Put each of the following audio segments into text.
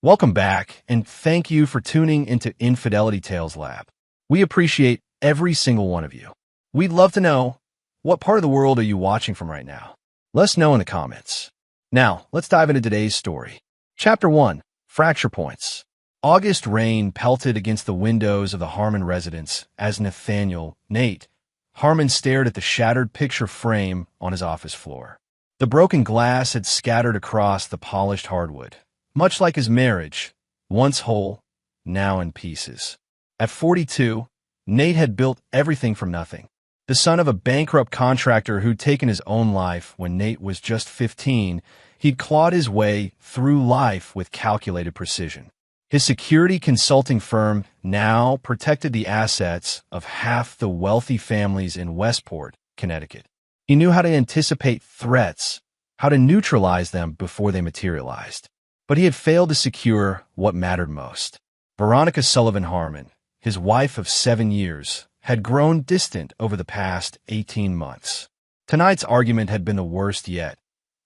Welcome back, and thank you for tuning into Infidelity Tales Lab. We appreciate every single one of you. We'd love to know, what part of the world are you watching from right now? Let us know in the comments. Now, let's dive into today's story. Chapter 1, Fracture Points. August rain pelted against the windows of the Harmon residence as Nathaniel, Nate, Harmon stared at the shattered picture frame on his office floor. The broken glass had scattered across the polished hardwood, much like his marriage, once whole, now in pieces. At 42, Nate had built everything from nothing. The son of a bankrupt contractor who'd taken his own life when Nate was just 15, he'd clawed his way through life with calculated precision. His security consulting firm now protected the assets of half the wealthy families in Westport, Connecticut. He knew how to anticipate threats, how to neutralize them before they materialized. But he had failed to secure what mattered most. Veronica Sullivan Harmon, his wife of 7 years, had grown distant over the past 18 months. Tonight's argument had been the worst yet.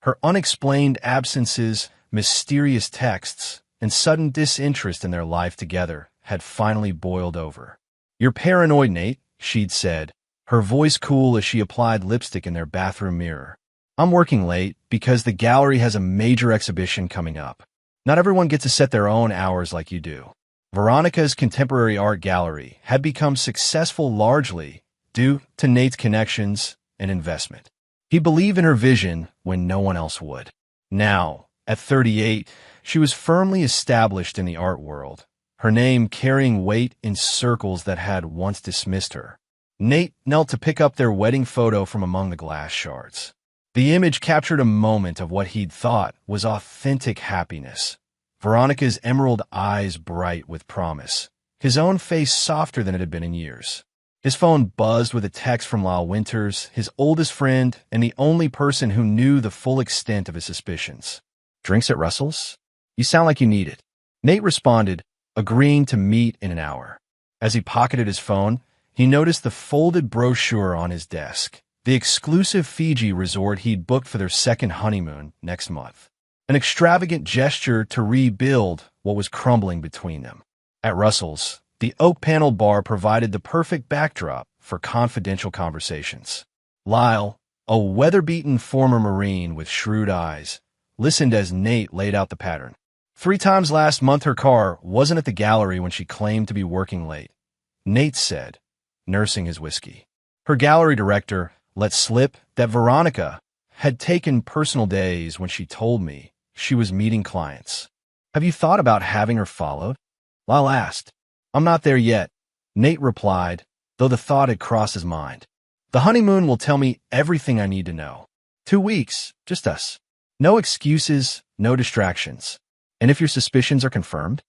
Her unexplained absences, mysterious texts, and sudden disinterest in their life together had finally boiled over. "You're paranoid, Nate," she'd said, her voice cool as she applied lipstick in their bathroom mirror. "I'm working late because the gallery has a major exhibition coming up. Not everyone gets to set their own hours like you do." Veronica's contemporary art gallery had become successful largely due to Nate's connections and investment. He believed in her vision when no one else would. Now, at 38, she was firmly established in the art world, her name carrying weight in circles that had once dismissed her. Nate knelt to pick up their wedding photo from among the glass shards. The image captured a moment of what he'd thought was authentic happiness. Veronica's emerald eyes bright with promise, his own face softer than it had been in years. His phone buzzed with a text from Lyle Winters, his oldest friend and the only person who knew the full extent of his suspicions. "Drinks at Russell's? You sound like you need it." Nate responded, agreeing to meet in an hour. As he pocketed his phone, he noticed the folded brochure on his desk, the exclusive Fiji resort he'd booked for their second honeymoon next month. An extravagant gesture to rebuild what was crumbling between them. At Russell's, the oak-paneled bar provided the perfect backdrop for confidential conversations. Lyle, a weather-beaten former Marine with shrewd eyes, listened as Nate laid out the pattern. 3 times last month her car wasn't at the gallery when she claimed to be working late, Nate said, nursing his whiskey. Her gallery director let slip that Veronica had taken personal days when she told me she was meeting clients. "Have you thought about having her followed?" Lyle asked. "I'm not there yet," Nate replied, though the thought had crossed his mind. "The honeymoon will tell me everything I need to know. 2 weeks, just us. No excuses, no distractions. And if your suspicions are confirmed?"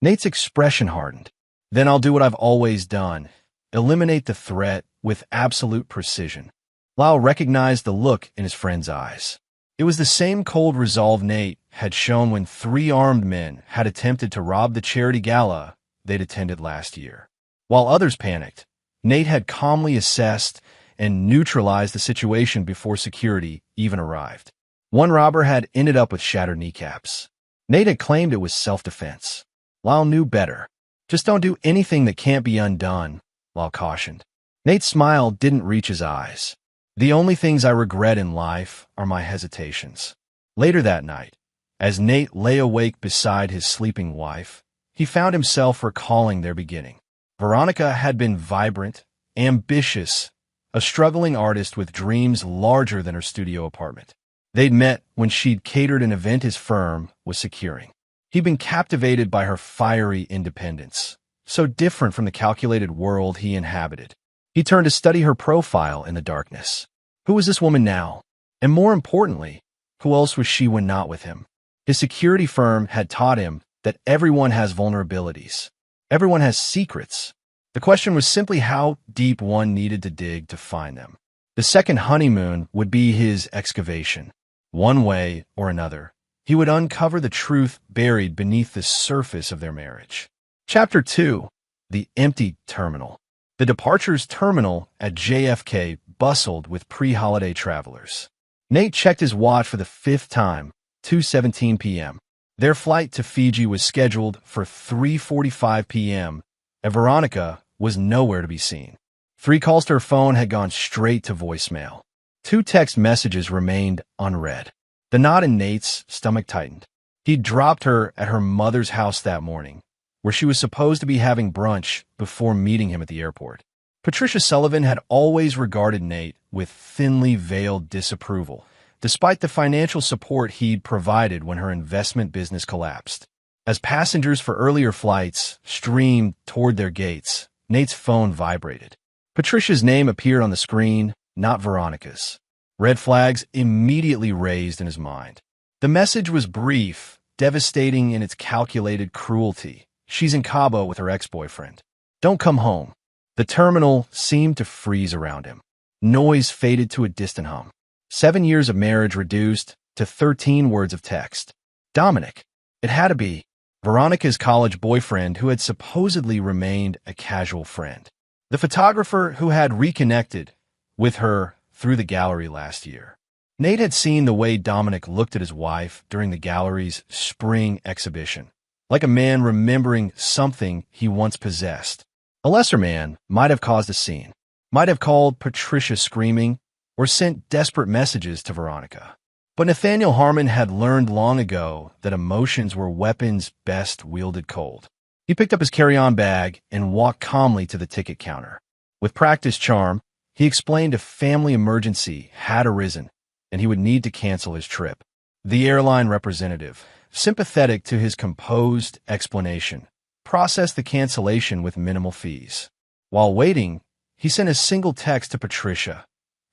Nate's expression hardened. "Then I'll do what I've always done. Eliminate the threat with absolute precision." Lyle recognized the look in his friend's eyes. It was the same cold resolve Nate had shown when 3 armed men had attempted to rob the charity gala they'd attended last year. While others panicked, Nate had calmly assessed and neutralized the situation before security even arrived. One robber had ended up with shattered kneecaps. Nate had claimed it was self-defense. Lyle knew better. "Just don't do anything that can't be undone," Lyle cautioned. Nate's smile didn't reach his eyes. "The only things I regret in life are my hesitations." Later that night, as Nate lay awake beside his sleeping wife, he found himself recalling their beginning. Veronica had been vibrant, ambitious, a struggling artist with dreams larger than her studio apartment. They'd met when she'd catered an event his firm was securing. He'd been captivated by her fiery independence, so different from the calculated world he inhabited. He turned to study her profile in the darkness. Who was this woman now? And more importantly, who else was she when not with him? His security firm had taught him that everyone has vulnerabilities. Everyone has secrets. The question was simply how deep one needed to dig to find them. The second honeymoon would be his excavation. One way or another, he would uncover the truth buried beneath the surface of their marriage. Chapter 2, The Empty Terminal. The departures terminal at JFK bustled with pre-holiday travelers. Nate checked his watch for the 5th time, 2:17 p.m. Their flight to Fiji was scheduled for 3:45 p.m., and Veronica was nowhere to be seen. 3 calls to her phone had gone straight to voicemail. 2 text messages remained unread. The knot in Nate's stomach tightened. He'd dropped her at her mother's house that morning, where she was supposed to be having brunch before meeting him at the airport. Patricia Sullivan had always regarded Nate with thinly veiled disapproval, despite the financial support he'd provided when her investment business collapsed. As passengers for earlier flights streamed toward their gates, Nate's phone vibrated. Patricia's name appeared on the screen, not Veronica's. Red flags immediately raised in his mind. The message was brief, devastating in its calculated cruelty. She's in Cabo with her ex-boyfriend. Don't come home. The terminal seemed to freeze around him. Noise faded to a distant hum. 7 years of marriage reduced to 13 words of text. Dominic. It had to be Veronica's college boyfriend who had supposedly remained a casual friend. The photographer who had reconnected with her through the gallery last year. Nate had seen the way Dominic looked at his wife during the gallery's spring exhibition, like a man remembering something he once possessed. A lesser man might have caused a scene, might have called Patricia screaming, or sent desperate messages to Veronica. But Nathaniel Harmon had learned long ago that emotions were weapons best wielded cold. He picked up his carry-on bag and walked calmly to the ticket counter. With practiced charm, he explained a family emergency had arisen, and he would need to cancel his trip. The airline representative, sympathetic to his composed explanation, processed the cancellation with minimal fees. While waiting, he sent a single text to Patricia.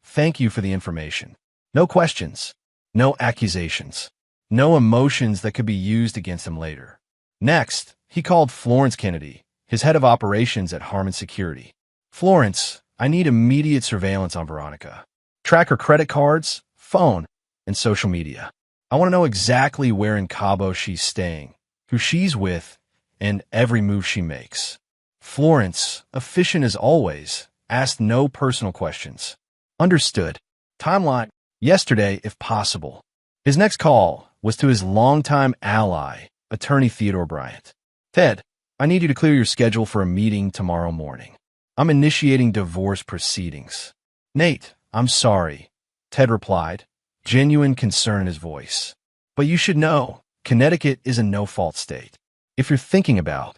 Thank you for the information. No questions, no accusations, no emotions that could be used against him later. Next, he called Florence Kennedy, his head of operations at Harmon Security. Florence, I need immediate surveillance on Veronica. Track her credit cards, phone, and social media. I want to know exactly where in Cabo she's staying, who she's with, and every move she makes. Florence, efficient as always, asked no personal questions. Understood. Timeline, yesterday if possible. His next call was to his longtime ally, attorney Theodore Bryant. Ted, I need you to clear your schedule for a meeting tomorrow morning. I'm initiating divorce proceedings. Nate, I'm sorry, Ted replied, genuine concern in his voice. But you should know, Connecticut is a no-fault state. If you're thinking about,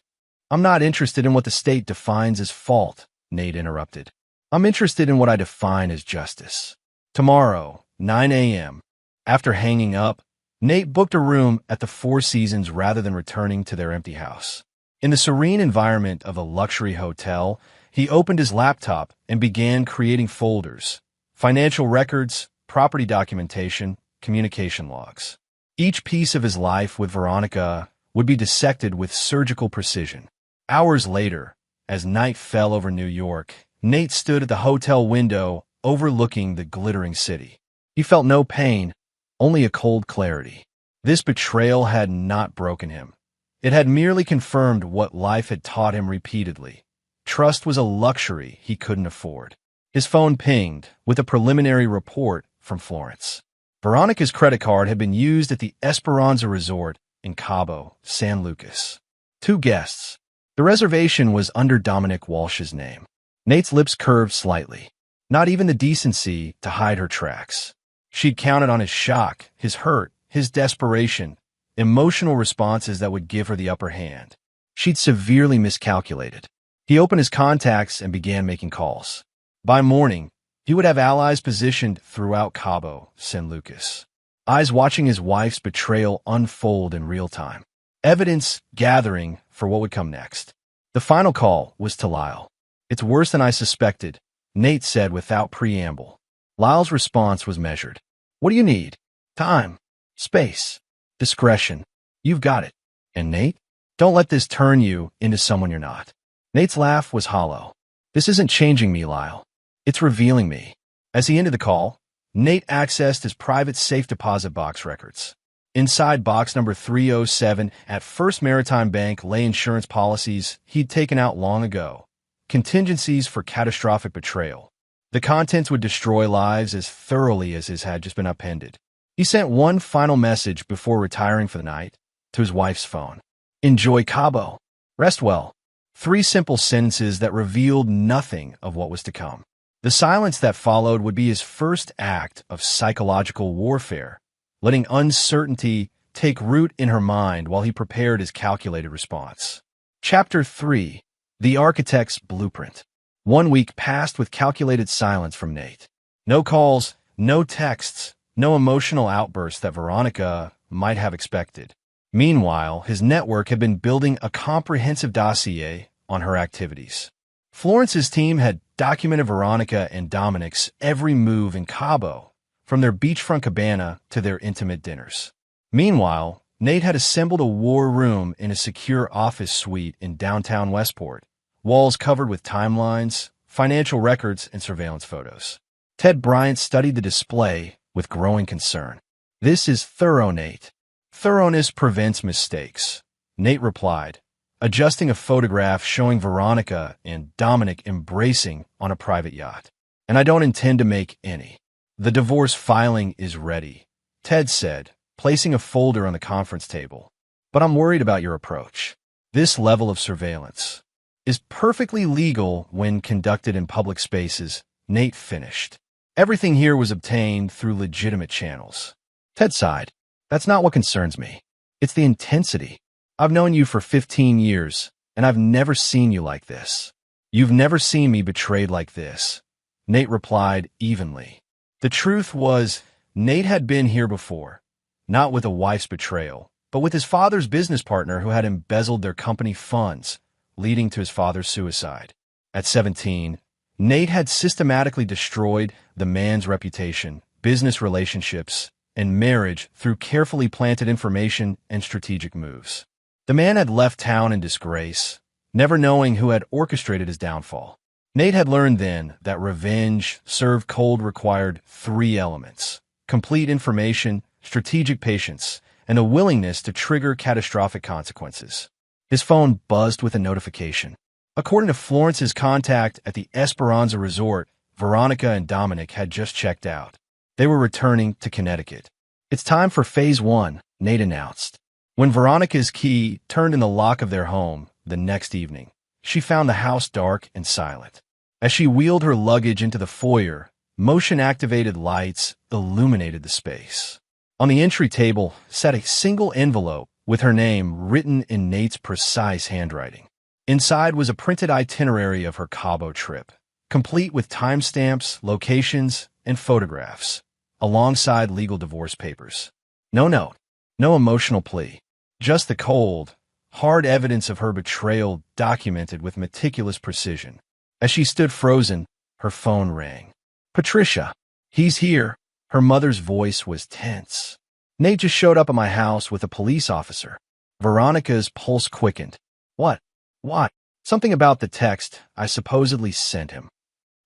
I'm not interested in what the state defines as fault, Nate interrupted. I'm interested in what I define as justice. Tomorrow, 9 a.m. After hanging up, Nate booked a room at the Four Seasons rather than returning to their empty house. In the serene environment of a luxury hotel, he opened his laptop and began creating folders, financial records, property documentation, communication logs. Each piece of his life with Veronica would be dissected with surgical precision. Hours later, as night fell over New York, Nate stood at the hotel window overlooking the glittering city. He felt no pain, only a cold clarity. This betrayal had not broken him. It had merely confirmed what life had taught him repeatedly. Trust was a luxury he couldn't afford. His phone pinged with a preliminary report from Florence. Veronica's credit card had been used at the Esperanza Resort in Cabo, San Lucas. 2 guests. The reservation was under Dominic Walsh's name. Nate's lips curved slightly. Not even the decency to hide her tracks. She'd counted on his shock, his hurt, his desperation, emotional responses that would give her the upper hand. She'd severely miscalculated. He opened his contacts and began making calls. By morning, he would have allies positioned throughout Cabo, San Lucas, eyes watching his wife's betrayal unfold in real time, evidence gathering for what would come next. The final call was to Lyle. It's worse than I suspected, Nate said without preamble. Lyle's response was measured. What do you need? Time, space, discretion. You've got it. And Nate? Don't let this turn you into someone you're not. Nate's laugh was hollow. This isn't changing me, Lyle. It's revealing me. As he ended the call, Nate accessed his private safe deposit box records. Inside box number 307 at First Maritime Bank lay insurance policies he'd taken out long ago, contingencies for catastrophic betrayal. The contents would destroy lives as thoroughly as his had just been upended. He sent one final message before retiring for the night. to his wife's phone. Enjoy Cabo. Rest well. 3 simple sentences that revealed nothing of what was to come. The silence that followed would be his first act of psychological warfare, letting uncertainty take root in her mind while he prepared his calculated response. Chapter 3. The Architect's Blueprint. 1 week passed with calculated silence from Nate. No calls, no texts, no emotional outbursts that Veronica might have expected. Meanwhile, his network had been building a comprehensive dossier on her activities. Florence's team had documented Veronica and Dominic's every move in Cabo, from their beachfront cabana to their intimate dinners. Meanwhile, Nate had assembled a war room in a secure office suite in downtown Westport, walls covered with timelines, financial records, and surveillance photos. Ted Bryant studied the display with growing concern. "This is thorough, Nate. Thoroughness prevents mistakes," Nate replied, adjusting a photograph showing Veronica and Dominic embracing on a private yacht. "And I don't intend to make any." "The divorce filing is ready," Ted said, placing a folder on the conference table. "But I'm worried about your approach. This level of surveillance is perfectly legal when conducted in public spaces," Nate finished. "Everything here was obtained through legitimate channels." Ted sighed. "That's not what concerns me. It's the intensity. I've known you for 15 years, and I've never seen you like this." "You've never seen me betrayed like this," Nate replied evenly. The truth was, Nate had been here before, not with a wife's betrayal, but with his father's business partner who had embezzled their company funds, leading to his father's suicide. At 17, Nate had systematically destroyed the man's reputation, business relationships, and marriage through carefully planted information and strategic moves. The man had left town in disgrace, never knowing who had orchestrated his downfall. Nate had learned then that revenge served cold required 3 elements: complete information, strategic patience, and a willingness to trigger catastrophic consequences. His phone buzzed with a notification. According to Florence's contact at the Esperanza Resort, Veronica and Dominic had just checked out. They were returning to Connecticut. "It's time for Phase 1, Nate announced. When Veronica's key turned in the lock of their home the next evening, she found the house dark and silent. As she wheeled her luggage into the foyer, motion-activated lights illuminated the space. On the entry table sat a single envelope with her name written in Nate's precise handwriting. Inside was a printed itinerary of her Cabo trip, complete with timestamps, locations, and photographs, alongside legal divorce papers. No note, no emotional plea, just the cold, hard evidence of her betrayal documented with meticulous precision. As she stood frozen, her phone rang. "Patricia, he's here." Her mother's voice was tense. "Nate just showed up at my house with a police officer." Veronica's pulse quickened. "What? What?" "Something about the text I supposedly sent him."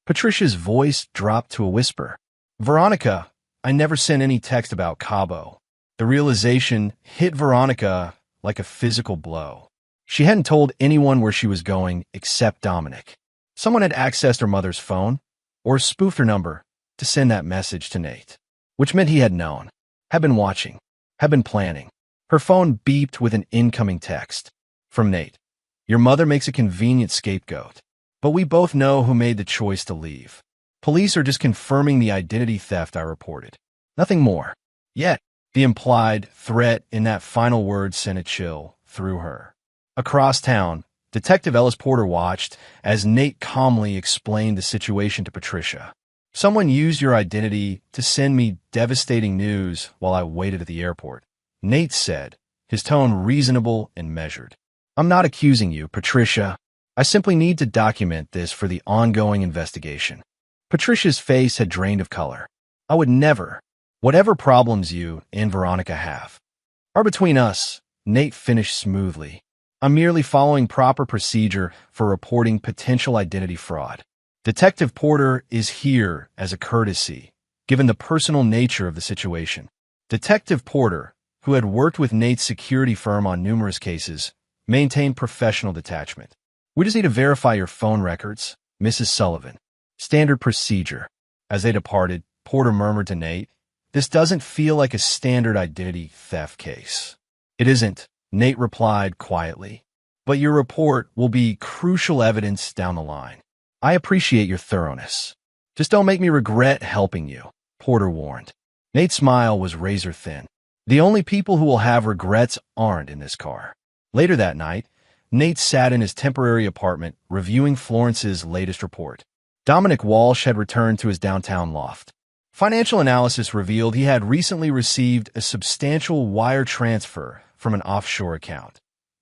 Patricia's voice dropped to a whisper. "Veronica, I never sent any text about Cabo." The realization hit Veronica like a physical blow. She hadn't told anyone where she was going except Dominic. Someone had accessed her mother's phone, or spoofed her number, to send that message to Nate, which meant he had known, had been watching, had been planning. Her phone beeped with an incoming text. From Nate. "Your mother makes a convenient scapegoat, but we both know who made the choice to leave. Police are just confirming the identity theft I reported. Nothing more. Yet, the implied threat in that final word sent a chill through her." Across town, Detective Ellis Porter watched as Nate calmly explained the situation to Patricia. "Someone used your identity to send me devastating news while I waited at the airport," Nate said, his tone reasonable and measured. "I'm not accusing you, Patricia. I simply need to document this for the ongoing investigation." Patricia's face had drained of color. "I would never. Whatever problems you and Veronica have are between us," Nate finished smoothly. "I'm merely following proper procedure for reporting potential identity fraud. Detective Porter is here as a courtesy, given the personal nature of the situation." Detective Porter, who had worked with Nate's security firm on numerous cases, maintained professional detachment. "We just need to verify your phone records, Mrs. Sullivan. Standard procedure." As they departed, Porter murmured to Nate, "This doesn't feel like a standard identity theft case." "It isn't," Nate replied quietly. But your report will be crucial evidence down the line. I appreciate your thoroughness. Just don't make me regret helping you, Porter warned. Nate's smile was razor thin. The only people who will have regrets aren't in this car. Later that night, Nate sat in his temporary apartment reviewing Florence's latest report. Dominic Walsh had returned to his downtown loft. Financial analysis revealed he had recently received a substantial wire transfer from an offshore account.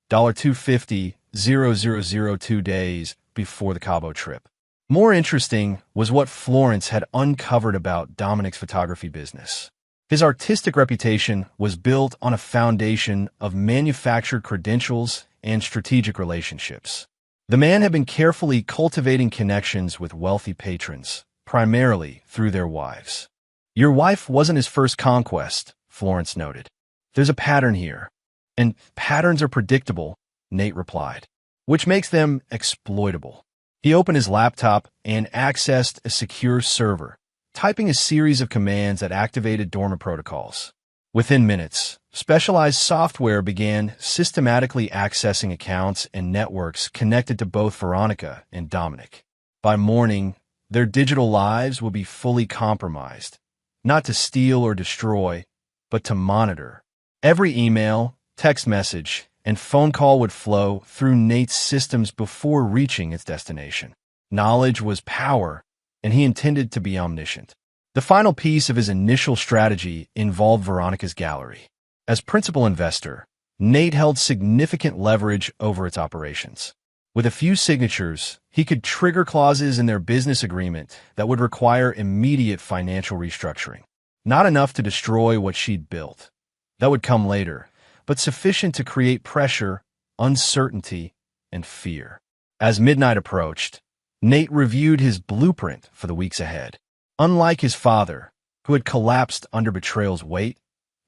$250,000 2 days before the Cabo trip. More interesting was what Florence had uncovered about Dominic's photography business. His artistic reputation was built on a foundation of manufactured credentials and strategic relationships. The man had been carefully cultivating connections with wealthy patrons, primarily through their wives. Your wife wasn't his first conquest, Florence noted. There's a pattern here. And patterns are predictable, Nate replied, which makes them exploitable. He opened his laptop and accessed a secure server, typing a series of commands that activated dormant protocols. Within minutes, specialized software began systematically accessing accounts and networks connected to both Veronica and Dominic. By morning, their digital lives would be fully compromised, not to steal or destroy, but to monitor. Every email, text message, and phone call would flow through Nate's systems before reaching its destination. Knowledge was power, and he intended to be omniscient. The final piece of his initial strategy involved Veronica's gallery. As principal investor, Nate held significant leverage over its operations. With a few signatures, he could trigger clauses in their business agreement that would require immediate financial restructuring. Not enough to destroy what she'd built. That would come later, but sufficient to create pressure, uncertainty, and fear. As midnight approached, Nate reviewed his blueprint for the weeks ahead. Unlike his father, who had collapsed under betrayal's weight,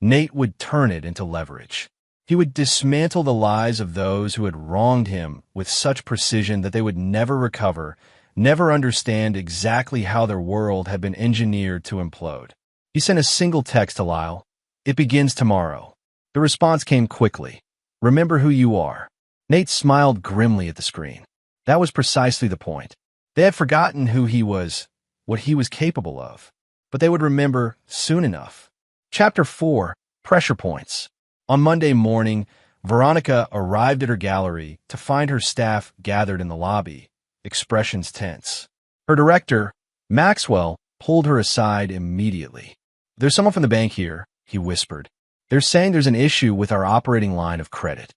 Nate would turn it into leverage. He would dismantle the lies of those who had wronged him with such precision that they would never recover, never understand exactly how their world had been engineered to implode. He sent a single text to Lyle. It begins tomorrow. The response came quickly. Remember who you are. Nate smiled grimly at the screen. That was precisely the point. They had forgotten who he was, what he was capable of. But they would remember soon enough. Chapter 4, Pressure Points. On Monday morning, Veronica arrived at her gallery to find her staff gathered in the lobby, expressions tense. Her director, Maxwell, pulled her aside immediately. There's someone from the bank here, he whispered. They're saying there's an issue with our operating line of credit.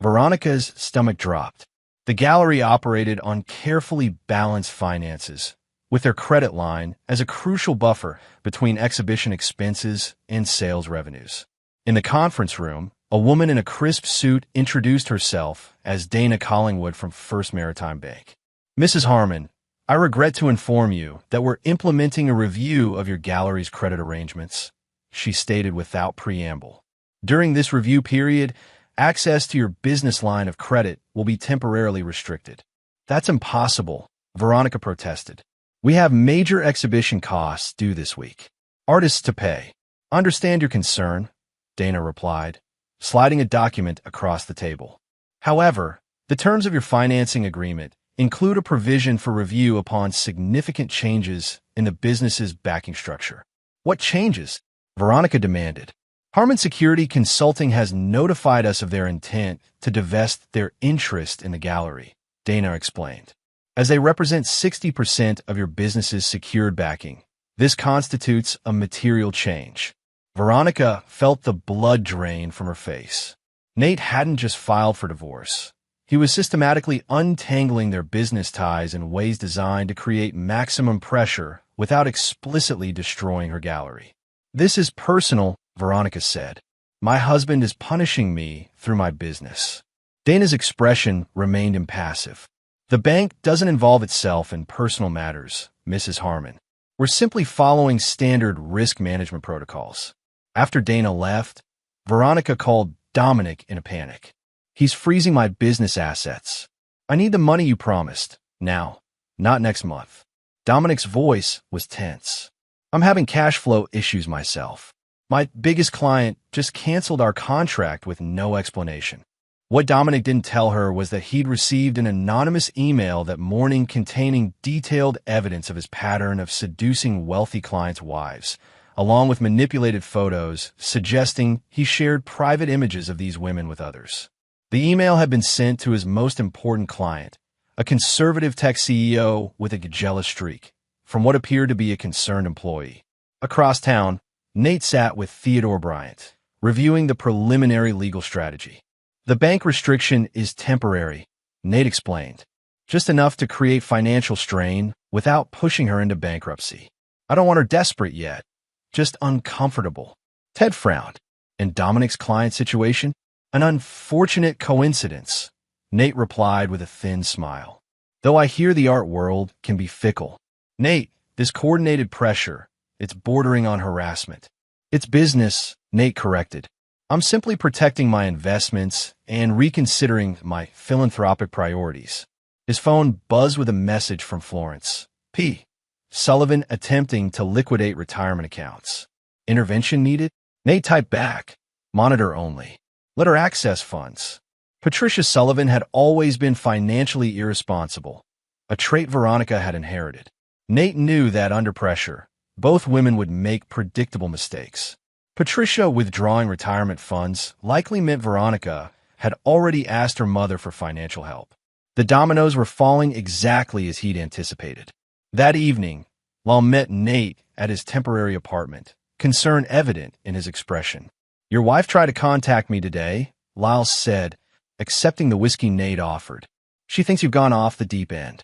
Veronica's stomach dropped. The gallery operated on carefully balanced finances, with their credit line as a crucial buffer between exhibition expenses and sales revenues. In the conference room, a woman in a crisp suit introduced herself as Dana Collingwood from First Maritime Bank. Mrs. Harmon, I regret to inform you that we're implementing a review of your gallery's credit arrangements, she stated without preamble. During this review period, access to your business line of credit will be temporarily restricted. That's impossible, Veronica protested. We have major exhibition costs due this week. Artists to pay. Understand your concern, Dana replied, sliding a document across the table. However, the terms of your financing agreement include a provision for review upon significant changes in the business's backing structure. What changes? Veronica demanded. Harmon Security Consulting has notified us of their intent to divest their interest in the gallery, Dana explained. As they represent 60% of your business's secured backing, this constitutes a material change. Veronica felt the blood drain from her face. Nate hadn't just filed for divorce. He was systematically untangling their business ties in ways designed to create maximum pressure without explicitly destroying her gallery. This is personal, Veronica said. My husband is punishing me through my business. Dana's expression remained impassive. The bank doesn't involve itself in personal matters, Mrs. Harmon. We're simply following standard risk management protocols. After Dana left, Veronica called Dominic in a panic. He's freezing my business assets. I need the money you promised, now, not next month. Dominic's voice was tense. I'm having cash flow issues myself. My biggest client just canceled our contract with no explanation. What Dominic didn't tell her was that he'd received an anonymous email that morning containing detailed evidence of his pattern of seducing wealthy clients' wives, along with manipulated photos suggesting he shared private images of these women with others. The email had been sent to his most important client, a conservative tech CEO with a jealous streak, from what appeared to be a concerned employee. Across town, Nate sat with Theodore Bryant, reviewing the preliminary legal strategy. The bank restriction is temporary, Nate explained, just enough to create financial strain without pushing her into bankruptcy. I don't want her desperate yet, just uncomfortable. Ted frowned. In Dominic's client situation, an unfortunate coincidence, Nate replied with a thin smile. Though I hear the art world can be fickle. Nate, this coordinated pressure, it's bordering on harassment. It's business, Nate corrected. I'm simply protecting my investments and reconsidering my philanthropic priorities. His phone buzzed with a message from Florence P. Sullivan attempting to liquidate retirement accounts. Intervention needed? Nate typed back. Monitor only. Let her access funds. Patricia Sullivan had always been financially irresponsible, a trait Veronica had inherited. Nate knew that under pressure, both women would make predictable mistakes. Patricia withdrawing retirement funds likely meant Veronica had already asked her mother for financial help. The dominoes were falling exactly as he'd anticipated. That evening, Lal met Nate at his temporary apartment, concern evident in his expression. Your wife tried to contact me today, Lal said, accepting the whiskey Nate offered. She thinks you've gone off the deep end.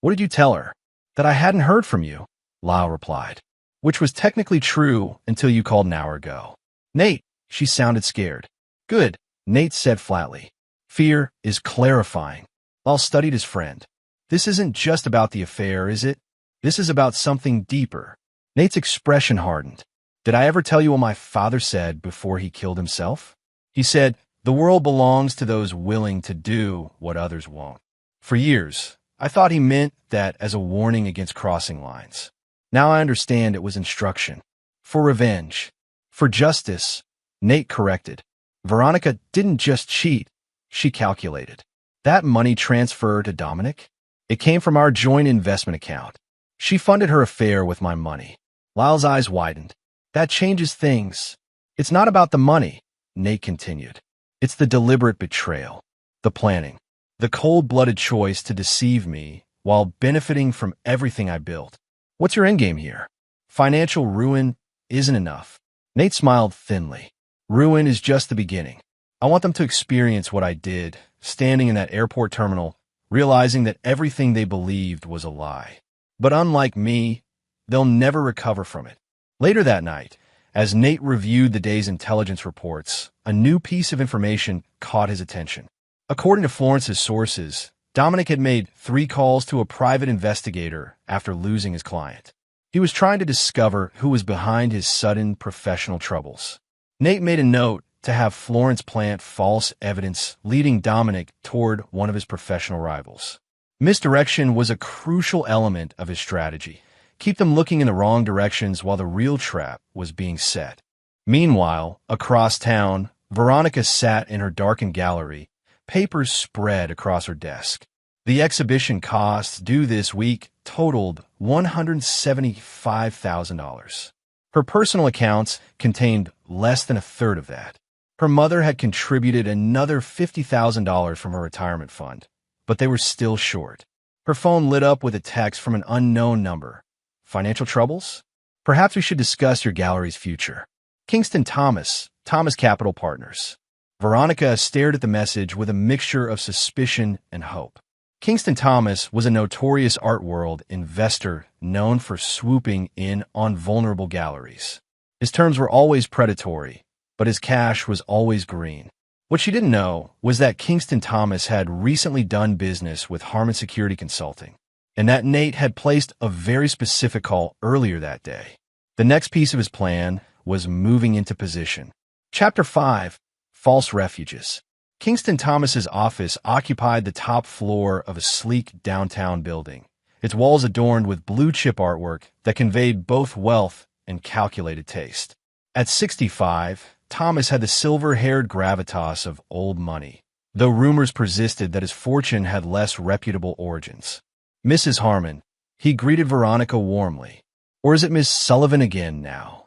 What did you tell her? That I hadn't heard from you, Lal replied. Which was technically true until you called an hour ago. Nate, she sounded scared. Good, Nate said flatly. Fear is clarifying. Lal studied his friend. This isn't just about the affair, is it? This is about something deeper. Nate's expression hardened. Did I ever tell you what my father said before he killed himself? He said, the world belongs to those willing to do what others won't. For years, I thought he meant that as a warning against crossing lines. Now I understand it was instruction. For revenge. For justice, Nate corrected. Veronica didn't just cheat, she calculated. That money transfer to Dominic? It came from our joint investment account. She funded her affair with my money. Lyle's eyes widened. That changes things. It's not about the money, Nate continued. It's the deliberate betrayal, the planning, the cold-blooded choice to deceive me while benefiting from everything I built. What's your endgame here? Financial ruin isn't enough. Nate smiled thinly. Ruin is just the beginning. I want them to experience what I did, standing in that airport terminal, realizing that everything they believed was a lie. But unlike me, they'll never recover from it. Later that night, as Nate reviewed the day's intelligence reports, a new piece of information caught his attention. According to Florence's sources, Dominic had made 3 calls to a private investigator after losing his client. He was trying to discover who was behind his sudden professional troubles. Nate made a note to have Florence plant false evidence leading Dominic toward one of his professional rivals. Misdirection was a crucial element of his strategy. Keep them looking in the wrong directions while the real trap was being set. Meanwhile, across town, Veronica sat in her darkened gallery, papers spread across her desk. The exhibition costs due this week totaled $175,000. Her personal accounts contained less than a third of that. Her mother had contributed another $50,000 from her retirement fund, but they were still short. Her phone lit up with a text from an unknown number. Financial troubles? Perhaps we should discuss your gallery's future. Kingston Thomas, Thomas Capital Partners. Veronica stared at the message with a mixture of suspicion and hope. Kingston Thomas was a notorious art world investor known for swooping in on vulnerable galleries. His terms were always predatory, but his cash was always green. What she didn't know was that Kingston Thomas had recently done business with Harmon Security Consulting, and that Nate had placed a very specific call earlier that day. The next piece of his plan was moving into position. Chapter 5, False Refuges. Kingston Thomas's office occupied the top floor of a sleek downtown building, its walls adorned with blue-chip artwork that conveyed both wealth and calculated taste. At 65, Thomas had the silver-haired gravitas of old money, though rumors persisted that his fortune had less reputable origins. Mrs. Harmon, he greeted Veronica warmly. Or is it Miss Sullivan again now?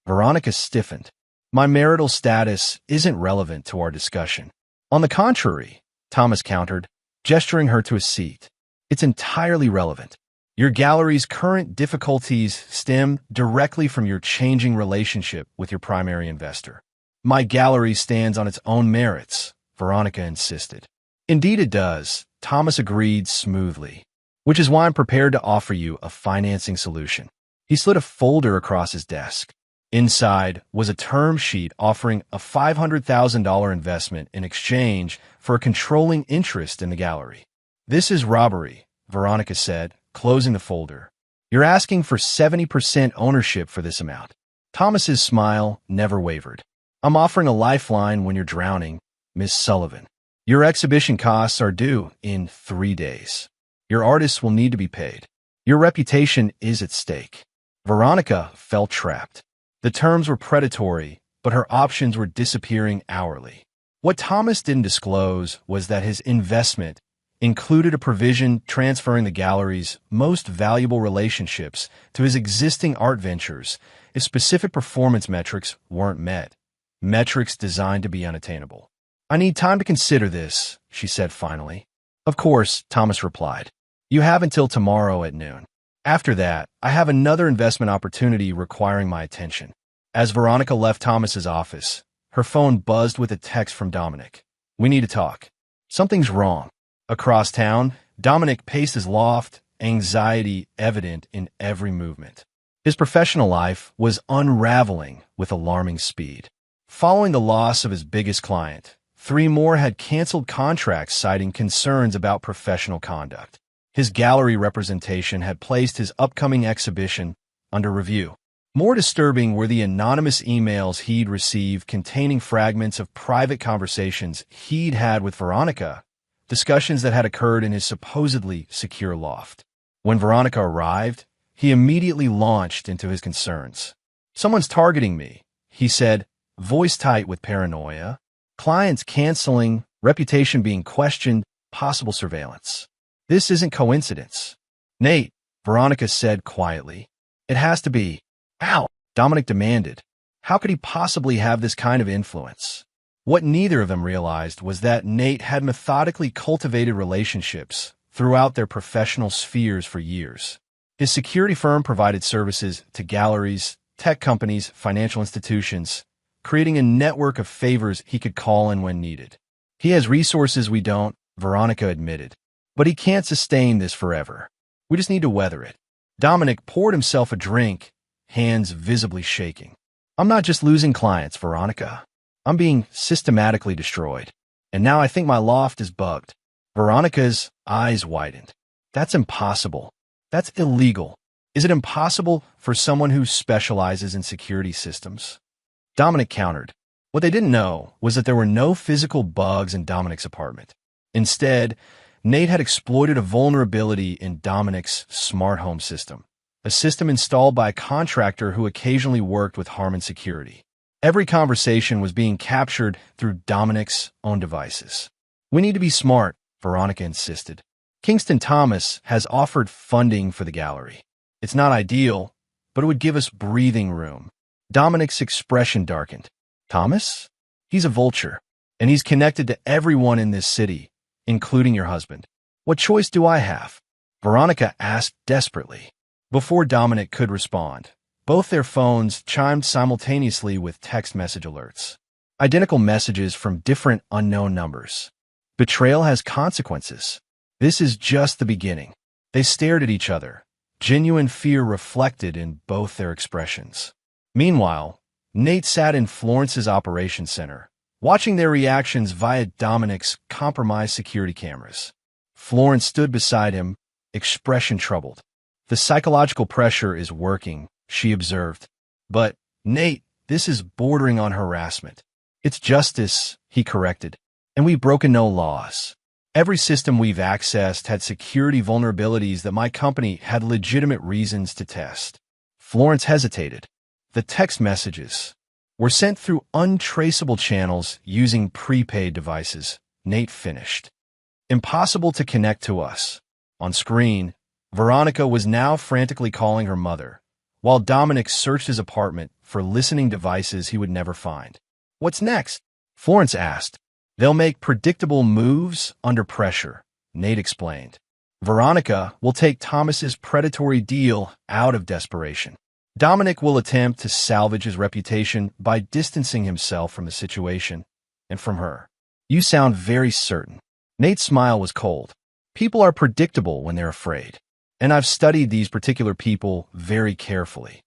Veronica stiffened. My marital status isn't relevant to our discussion. On the contrary, Thomas countered, gesturing her to a seat. It's entirely relevant. Your gallery's current difficulties stem directly from your changing relationship with your primary investor. My gallery stands on its own merits, Veronica insisted. Indeed it does, Thomas agreed smoothly, which is why I'm prepared to offer you a financing solution. He slid a folder across his desk. Inside was a term sheet offering a $500,000 investment in exchange for a controlling interest in the gallery. This is robbery, Veronica said, closing the folder. You're asking for 70% ownership for this amount. Thomas's smile never wavered. I'm offering a lifeline when you're drowning, Miss Sullivan. Your exhibition costs are due in 3 days. Your artists will need to be paid. Your reputation is at stake. Veronica felt trapped. The terms were predatory, but her options were disappearing hourly. What Thomas didn't disclose was that his investment included a provision transferring the gallery's most valuable relationships to his existing art ventures if specific performance metrics weren't met, metrics designed to be unattainable. I need time to consider this, she said finally. Of course, Thomas replied. You have until tomorrow at noon. After that, I have another investment opportunity requiring my attention. As Veronica left Thomas's office, her phone buzzed with a text from Dominic. We need to talk. Something's wrong. Across town, Dominic paced his loft, anxiety evident in every movement. His professional life was unraveling with alarming speed. Following the loss of his biggest client, 3 more had canceled contracts citing concerns about professional conduct. His gallery representation had placed his upcoming exhibition under review. More disturbing were the anonymous emails he'd received containing fragments of private conversations he'd had with Veronica, discussions that had occurred in his supposedly secure loft. When Veronica arrived, he immediately launched into his concerns. Someone's targeting me, he said, voice tight with paranoia. Clients canceling, reputation being questioned, possible surveillance. This isn't coincidence. Nate, Veronica said quietly. It has to be. How? Dominic demanded. How could he possibly have this kind of influence? What neither of them realized was that Nate had methodically cultivated relationships throughout their professional spheres for years. His security firm provided services to galleries, tech companies, financial institutions, creating a network of favors he could call in when needed. He has resources we don't, Veronica admitted. But he can't sustain this forever. We just need to weather it. Dominic poured himself a drink, hands visibly shaking. I'm not just losing clients, Veronica. I'm being systematically destroyed. And now I think my loft is bugged. Veronica's eyes widened. That's impossible. That's illegal. Is it impossible for someone who specializes in security systems? Dominic countered. What they didn't know was that there were no physical bugs in Dominic's apartment. Instead, Nate had exploited a vulnerability in Dominic's smart home system, a system installed by a contractor who occasionally worked with Harmon Security. Every conversation was being captured through Dominic's own devices. We need to be smart, Veronica insisted. Kingston Thomas has offered funding for the gallery. It's not ideal, but it would give us breathing room. Dominic's expression darkened. Thomas? He's a vulture, and he's connected to everyone in this city, including your husband. What choice do I have? Veronica asked desperately. Before Dominic could respond, both their phones chimed simultaneously with text message alerts. Identical messages from different unknown numbers. Betrayal has consequences. This is just the beginning. They stared at each other, genuine fear reflected in both their expressions. Meanwhile, Nate sat in Florence's operations center, watching their reactions via Dominic's compromised security cameras. Florence stood beside him, expression troubled. The psychological pressure is working, she observed. But, Nate, this is bordering on harassment. It's justice, he corrected. And we've broken no laws. Every system we've accessed had security vulnerabilities that my company had legitimate reasons to test. Florence hesitated. The text messages. were sent through untraceable channels using prepaid devices, Nate finished. Impossible to connect to us. On screen, Veronica was now frantically calling her mother, while Dominic searched his apartment for listening devices he would never find. What's next? Florence asked. They'll make predictable moves under pressure, Nate explained. Veronica will take Thomas's predatory deal out of desperation. Dominic will attempt to salvage his reputation by distancing himself from the situation and from her. You sound very certain. Nate's smile was cold. People are predictable when they're afraid, and I've studied these particular people very carefully.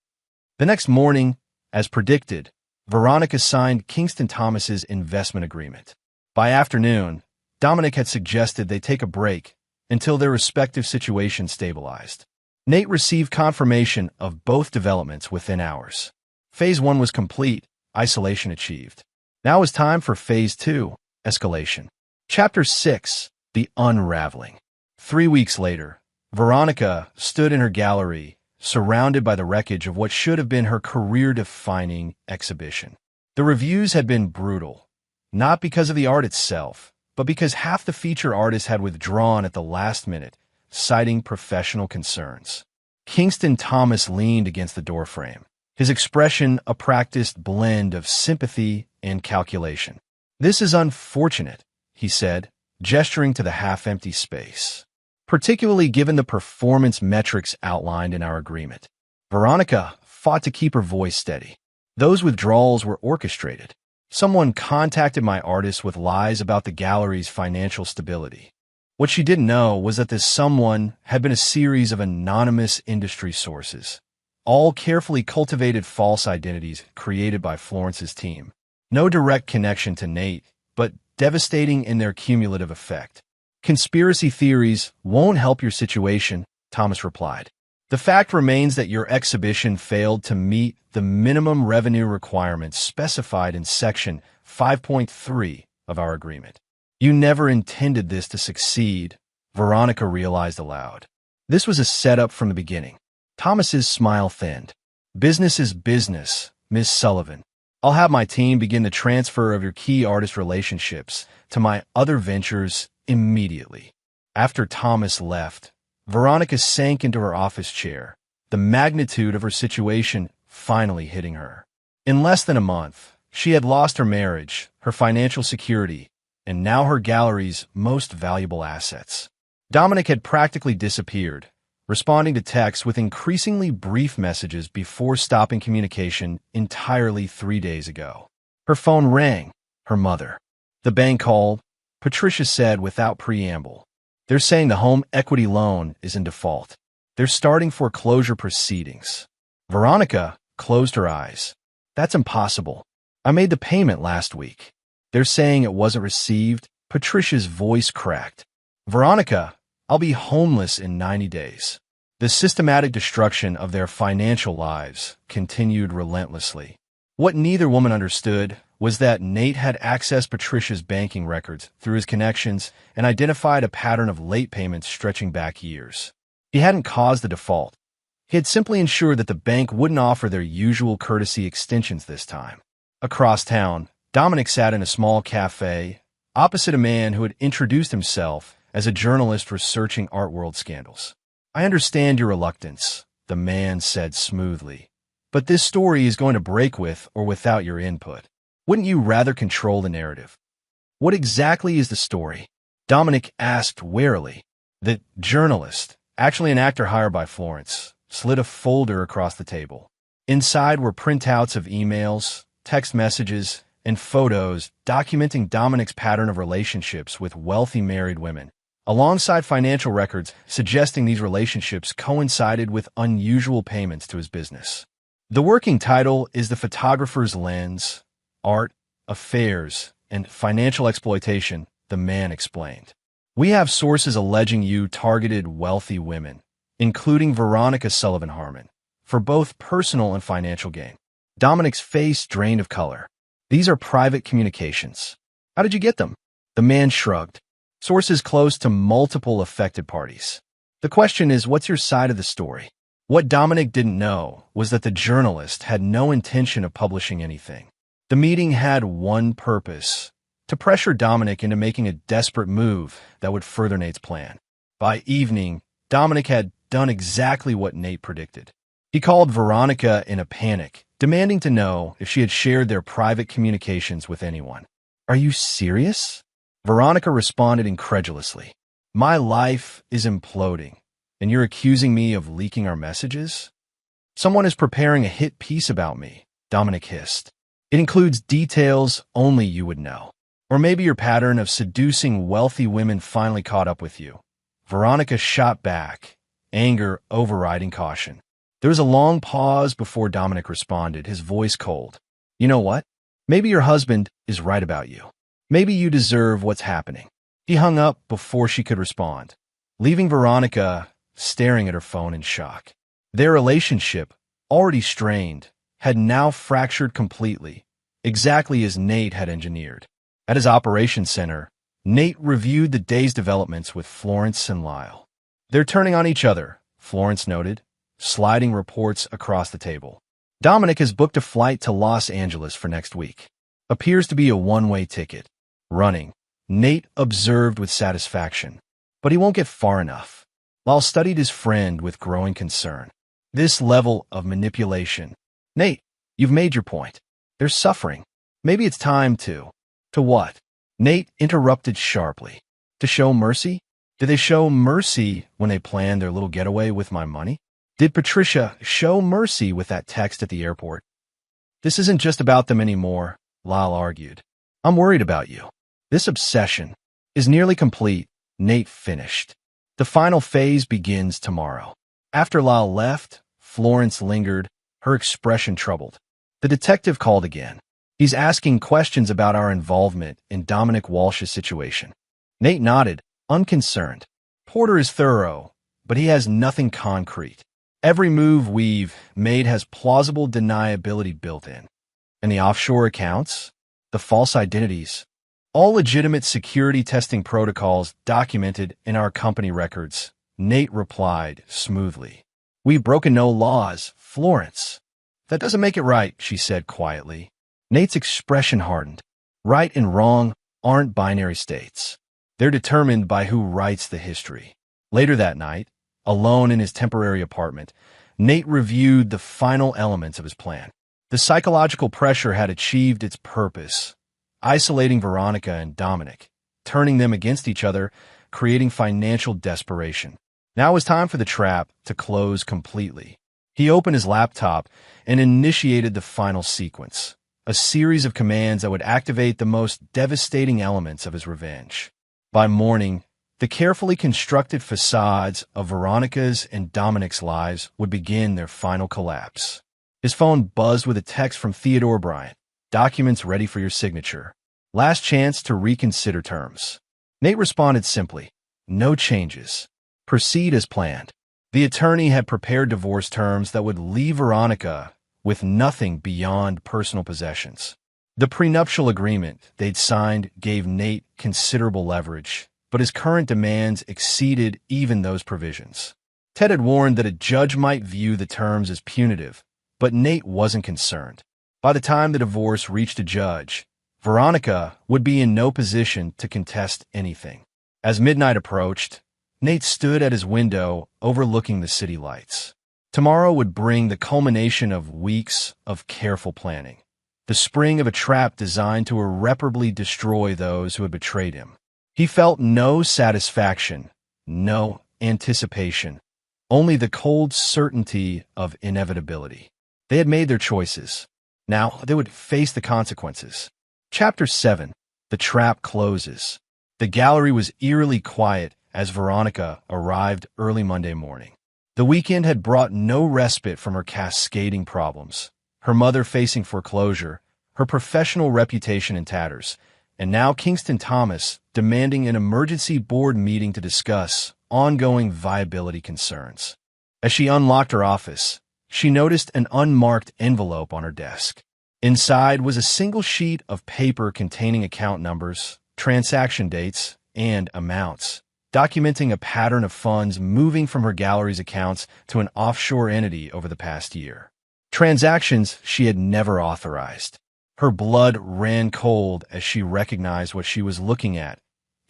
The next morning, as predicted, Veronica signed Kingston Thomas's investment agreement. By afternoon, Dominic had suggested they take a break until their respective situations stabilized. Nate received confirmation of both developments within hours. Phase 1 was complete, isolation achieved. Now is time for Phase 2, escalation. Chapter 6, The Unraveling. 3 weeks later, Veronica stood in her gallery, surrounded by the wreckage of what should have been her career-defining exhibition. The reviews had been brutal, not because of the art itself, but because half the feature artists had withdrawn at the last minute, citing professional concerns. Kingston Thomas leaned against the doorframe, his expression a practiced blend of sympathy and calculation. This is unfortunate, he said, gesturing to the half-empty space, particularly given the performance metrics outlined in our agreement. Veronica fought to keep her voice steady. Those withdrawals were orchestrated. Someone contacted my artist with lies about the gallery's financial stability. What she didn't know was that this someone had been a series of anonymous industry sources, all carefully cultivated false identities created by Florence's team. No direct connection to Nate, but devastating in their cumulative effect. Conspiracy theories won't help your situation, Thomas replied. The fact remains that your exhibition failed to meet the minimum revenue requirements specified in Section 5.3 of our agreement. You never intended this to succeed, Veronica realized aloud. This was a setup from the beginning. Thomas's smile thinned. Business is business, Miss Sullivan. I'll have my team begin the transfer of your key artist relationships to my other ventures immediately. After Thomas left, Veronica sank into her office chair, the magnitude of her situation finally hitting her. In less than a month, she had lost her marriage, her financial security, and now her gallery's most valuable assets. Dominic had practically disappeared, responding to texts with increasingly brief messages before stopping communication entirely 3 days ago. Her phone rang. Her mother. The bank called. Patricia said without preamble. They're saying the home equity loan is in default. They're starting foreclosure proceedings. Veronica closed her eyes. That's impossible. I made the payment last week. They're saying it wasn't received. Patricia's voice cracked. Veronica, I'll be homeless in 90 days. The systematic destruction of their financial lives continued relentlessly. What neither woman understood was that Nate had accessed Patricia's banking records through his connections and identified a pattern of late payments stretching back years. He hadn't caused the default. He had simply ensured that the bank wouldn't offer their usual courtesy extensions this time. Across town, Dominic sat in a small cafe, opposite a man who had introduced himself as a journalist researching art world scandals. I understand your reluctance, the man said smoothly, but this story is going to break with or without your input. Wouldn't you rather control the narrative? What exactly is the story? Dominic asked warily. The journalist, actually an actor hired by Florence, slid a folder across the table. Inside were printouts of emails, text messages, and photos documenting Dominic's pattern of relationships with wealthy married women, alongside financial records suggesting these relationships coincided with unusual payments to his business. The working title is The Photographer's Lens, Art, Affairs, and Financial Exploitation, the man explained. We have sources alleging you targeted wealthy women, including Veronica Sullivan Harmon, for both personal and financial gain. Dominic's face drained of color. These are private communications. How did you get them? The man shrugged. Sources close to multiple affected parties. The question is, what's your side of the story? What Dominic didn't know was that the journalist had no intention of publishing anything. The meeting had one purpose: to pressure Dominic into making a desperate move that would further Nate's plan. By evening, Dominic had done exactly what Nate predicted. He called Veronica in a panic, demanding to know if she had shared their private communications with anyone. "Are you serious?" Veronica responded incredulously. "My life is imploding, and you're accusing me of leaking our messages?" "Someone is preparing a hit piece about me," Dominic hissed. "It includes details only you would know. Or maybe your pattern of seducing wealthy women finally caught up with you." Veronica shot back, anger overriding caution. There was a long pause before Dominic responded, his voice cold. "You know what? Maybe your husband is right about you. Maybe you deserve what's happening." He hung up before she could respond, leaving Veronica staring at her phone in shock. Their relationship, already strained, had now fractured completely, exactly as Nate had engineered. At his operations center, Nate reviewed the day's developments with Florence and Lyle. "They're turning on each other," Florence noted, sliding reports across the table. "Dominic has booked a flight to Los Angeles for next week. Appears to be a one-way ticket. Running," Nate observed with satisfaction. "But he won't get far enough." Lyle studied his friend with growing concern. "This level of manipulation." "Nate, you've made your point. They're suffering. Maybe it's time to..." "To what?" Nate interrupted sharply. "To show mercy? Did they show mercy when they planned their little getaway with my money? Did Patricia show mercy with that text at the airport?" "This isn't just about them anymore," Lyle argued. "I'm worried about you. This obsession is nearly complete," Nate finished. "The final phase begins tomorrow." After Lyle left, Florence lingered, her expression troubled. The detective called again. "He's asking questions about our involvement in Dominic Walsh's situation." Nate nodded, unconcerned. "Porter is thorough, but he has nothing concrete. Every move we've made has plausible deniability built in. And the offshore accounts? The false identities? All legitimate security testing protocols documented in our company records," Nate replied smoothly. "We've broken no laws, Florence." "That doesn't make it right," she said quietly. Nate's expression hardened. Right and wrong aren't binary states. They're determined by who writes the history. Later that night, alone in his temporary apartment, Nate reviewed the final elements of his plan. The psychological pressure had achieved its purpose, isolating Veronica and Dominic, turning them against each other, creating financial desperation. Now it was time for the trap to close completely. He opened his laptop and initiated the final sequence, a series of commands that would activate the most devastating elements of his revenge. By morning, the carefully constructed facades of Veronica's and Dominic's lives would begin their final collapse. His phone buzzed with a text from Theodore Bryant. "Documents ready for your signature. Last chance to reconsider terms." Nate responded simply, "No changes. Proceed as planned." The attorney had prepared divorce terms that would leave Veronica with nothing beyond personal possessions. The prenuptial agreement they'd signed gave Nate considerable leverage, but his current demands exceeded even those provisions. Ted had warned that a judge might view the terms as punitive, but Nate wasn't concerned. By the time the divorce reached a judge, Veronica would be in no position to contest anything. As midnight approached, Nate stood at his window overlooking the city lights. Tomorrow would bring the culmination of weeks of careful planning, the spring of a trap designed to irreparably destroy those who had betrayed him. He felt no satisfaction, no anticipation, only the cold certainty of inevitability. They had made their choices. Now they would face the consequences. Chapter 7. The Trap Closes. The gallery was eerily quiet as Veronica arrived early Monday morning. The weekend had brought no respite from her cascading problems. Her mother facing foreclosure, her professional reputation in tatters, and now Kingston Thomas demanding an emergency board meeting to discuss ongoing viability concerns. As she unlocked her office, she noticed an unmarked envelope on her desk. Inside was a single sheet of paper containing account numbers, transaction dates, and amounts, documenting a pattern of funds moving from her gallery's accounts to an offshore entity over the past year. Transactions she had never authorized. Her blood ran cold as she recognized what she was looking at,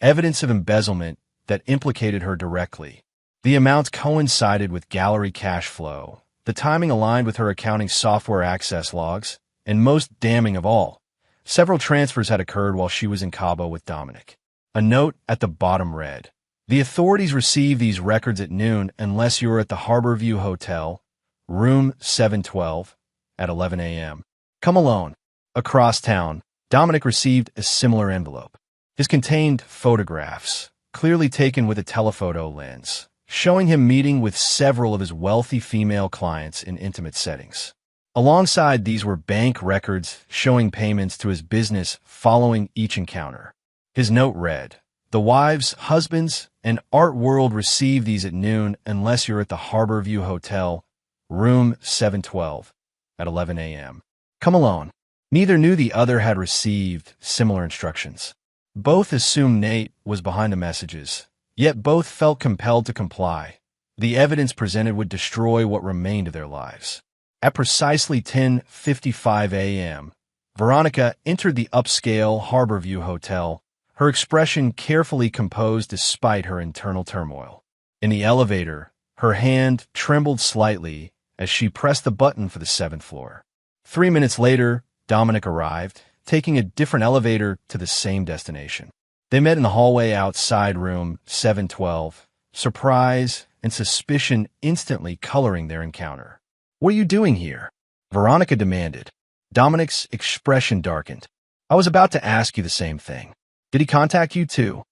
evidence of embezzlement that implicated her directly. The amounts coincided with gallery cash flow, the timing aligned with her accounting software access logs, and most damning of all, several transfers had occurred while she was in Cabo with Dominic. A note at the bottom read, "The authorities receive these records at noon unless you are at the Harborview Hotel, room 712, at 11 a.m. Come alone." Across town, Dominic received a similar envelope. It contained photographs, clearly taken with a telephoto lens, showing him meeting with several of his wealthy female clients in intimate settings. Alongside these were bank records showing payments to his business following each encounter. His note read, "The wives, husbands, and art world receive these at noon unless you're at the Harborview Hotel, room 712, at 11 a.m. Come alone." Neither knew the other had received similar instructions. Both assumed Nate was behind the messages, yet both felt compelled to comply. The evidence presented would destroy what remained of their lives. At precisely 10:55 a.m., Veronica entered the upscale Harborview Hotel, her expression carefully composed despite her internal turmoil. In the elevator, her hand trembled slightly as she pressed the button for the 7th floor. 3 minutes later, Dominic arrived, taking a different elevator to the same destination. They met in the hallway outside room 712, surprise and suspicion instantly coloring their encounter. "What are you doing here?" Veronica demanded. Dominic's expression darkened. "I was about to ask you the same thing. Did he contact you too?"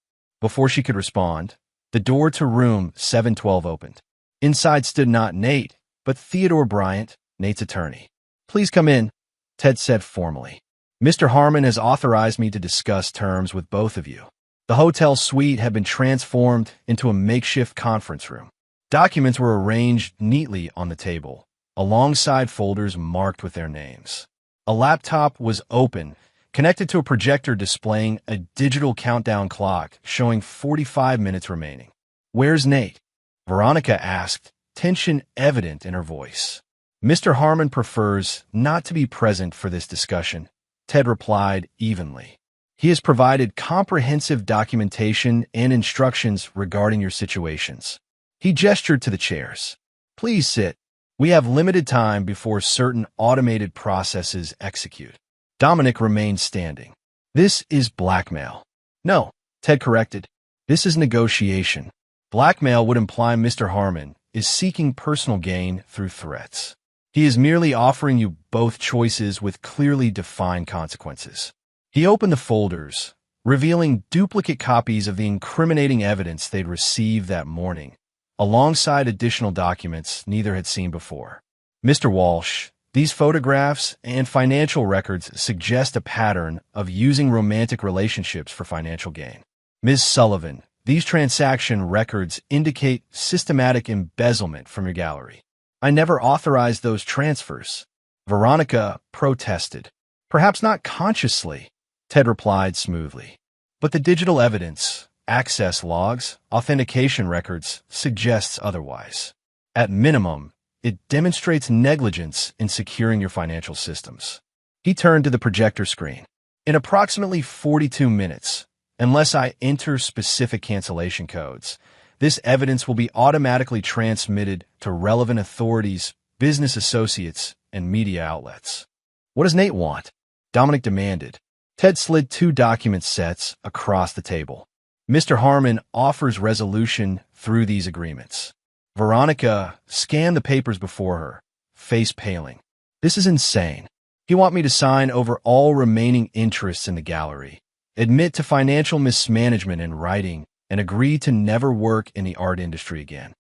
Before she could respond, the door to room 712 opened. Inside stood not Nate, but Theodore Bryant, Nate's attorney. "Please come in," Ted said formally. "Mr. Harmon has authorized me to discuss terms with both of you." The hotel suite had been transformed into a makeshift conference room. Documents were arranged neatly on the table, alongside folders marked with their names. A laptop was open, connected to a projector displaying a digital countdown clock showing 45 minutes remaining. "Where's Nate?" Veronica asked, tension evident in her voice. "Mr. Harmon prefers not to be present for this discussion," Ted replied evenly. "He has provided comprehensive documentation and instructions regarding your situations." He gestured to the chairs. "Please sit. We have limited time before certain automated processes execute." Dominic remained standing. "This is blackmail." "No," Ted corrected. "This is negotiation. Blackmail would imply Mr. Harmon is seeking personal gain through threats. He is merely offering you both choices with clearly defined consequences." He opened the folders, revealing duplicate copies of the incriminating evidence they'd received that morning, alongside additional documents neither had seen before. "Mr. Walsh, these photographs and financial records suggest a pattern of using romantic relationships for financial gain. Ms. Sullivan, these transaction records indicate systematic embezzlement from your gallery. I never authorized those transfers." Veronica protested. "Perhaps not consciously," Ted replied smoothly. "But the digital evidence, access logs, authentication records, suggests otherwise. At minimum, it demonstrates negligence in securing your financial systems." He turned to the projector screen. "In approximately 42 minutes, unless I enter specific cancellation codes, this evidence will be automatically transmitted to relevant authorities, business associates, and media outlets." "What does Nate want?" Dominic demanded. Ted slid 2 document sets across the table. "Mr. Harmon offers resolution through these agreements." Veronica scanned the papers before her, face paling. "This is insane. He wants me to sign over all remaining interests in the gallery, admit to financial mismanagement in writing, and agree to never work in the art industry again.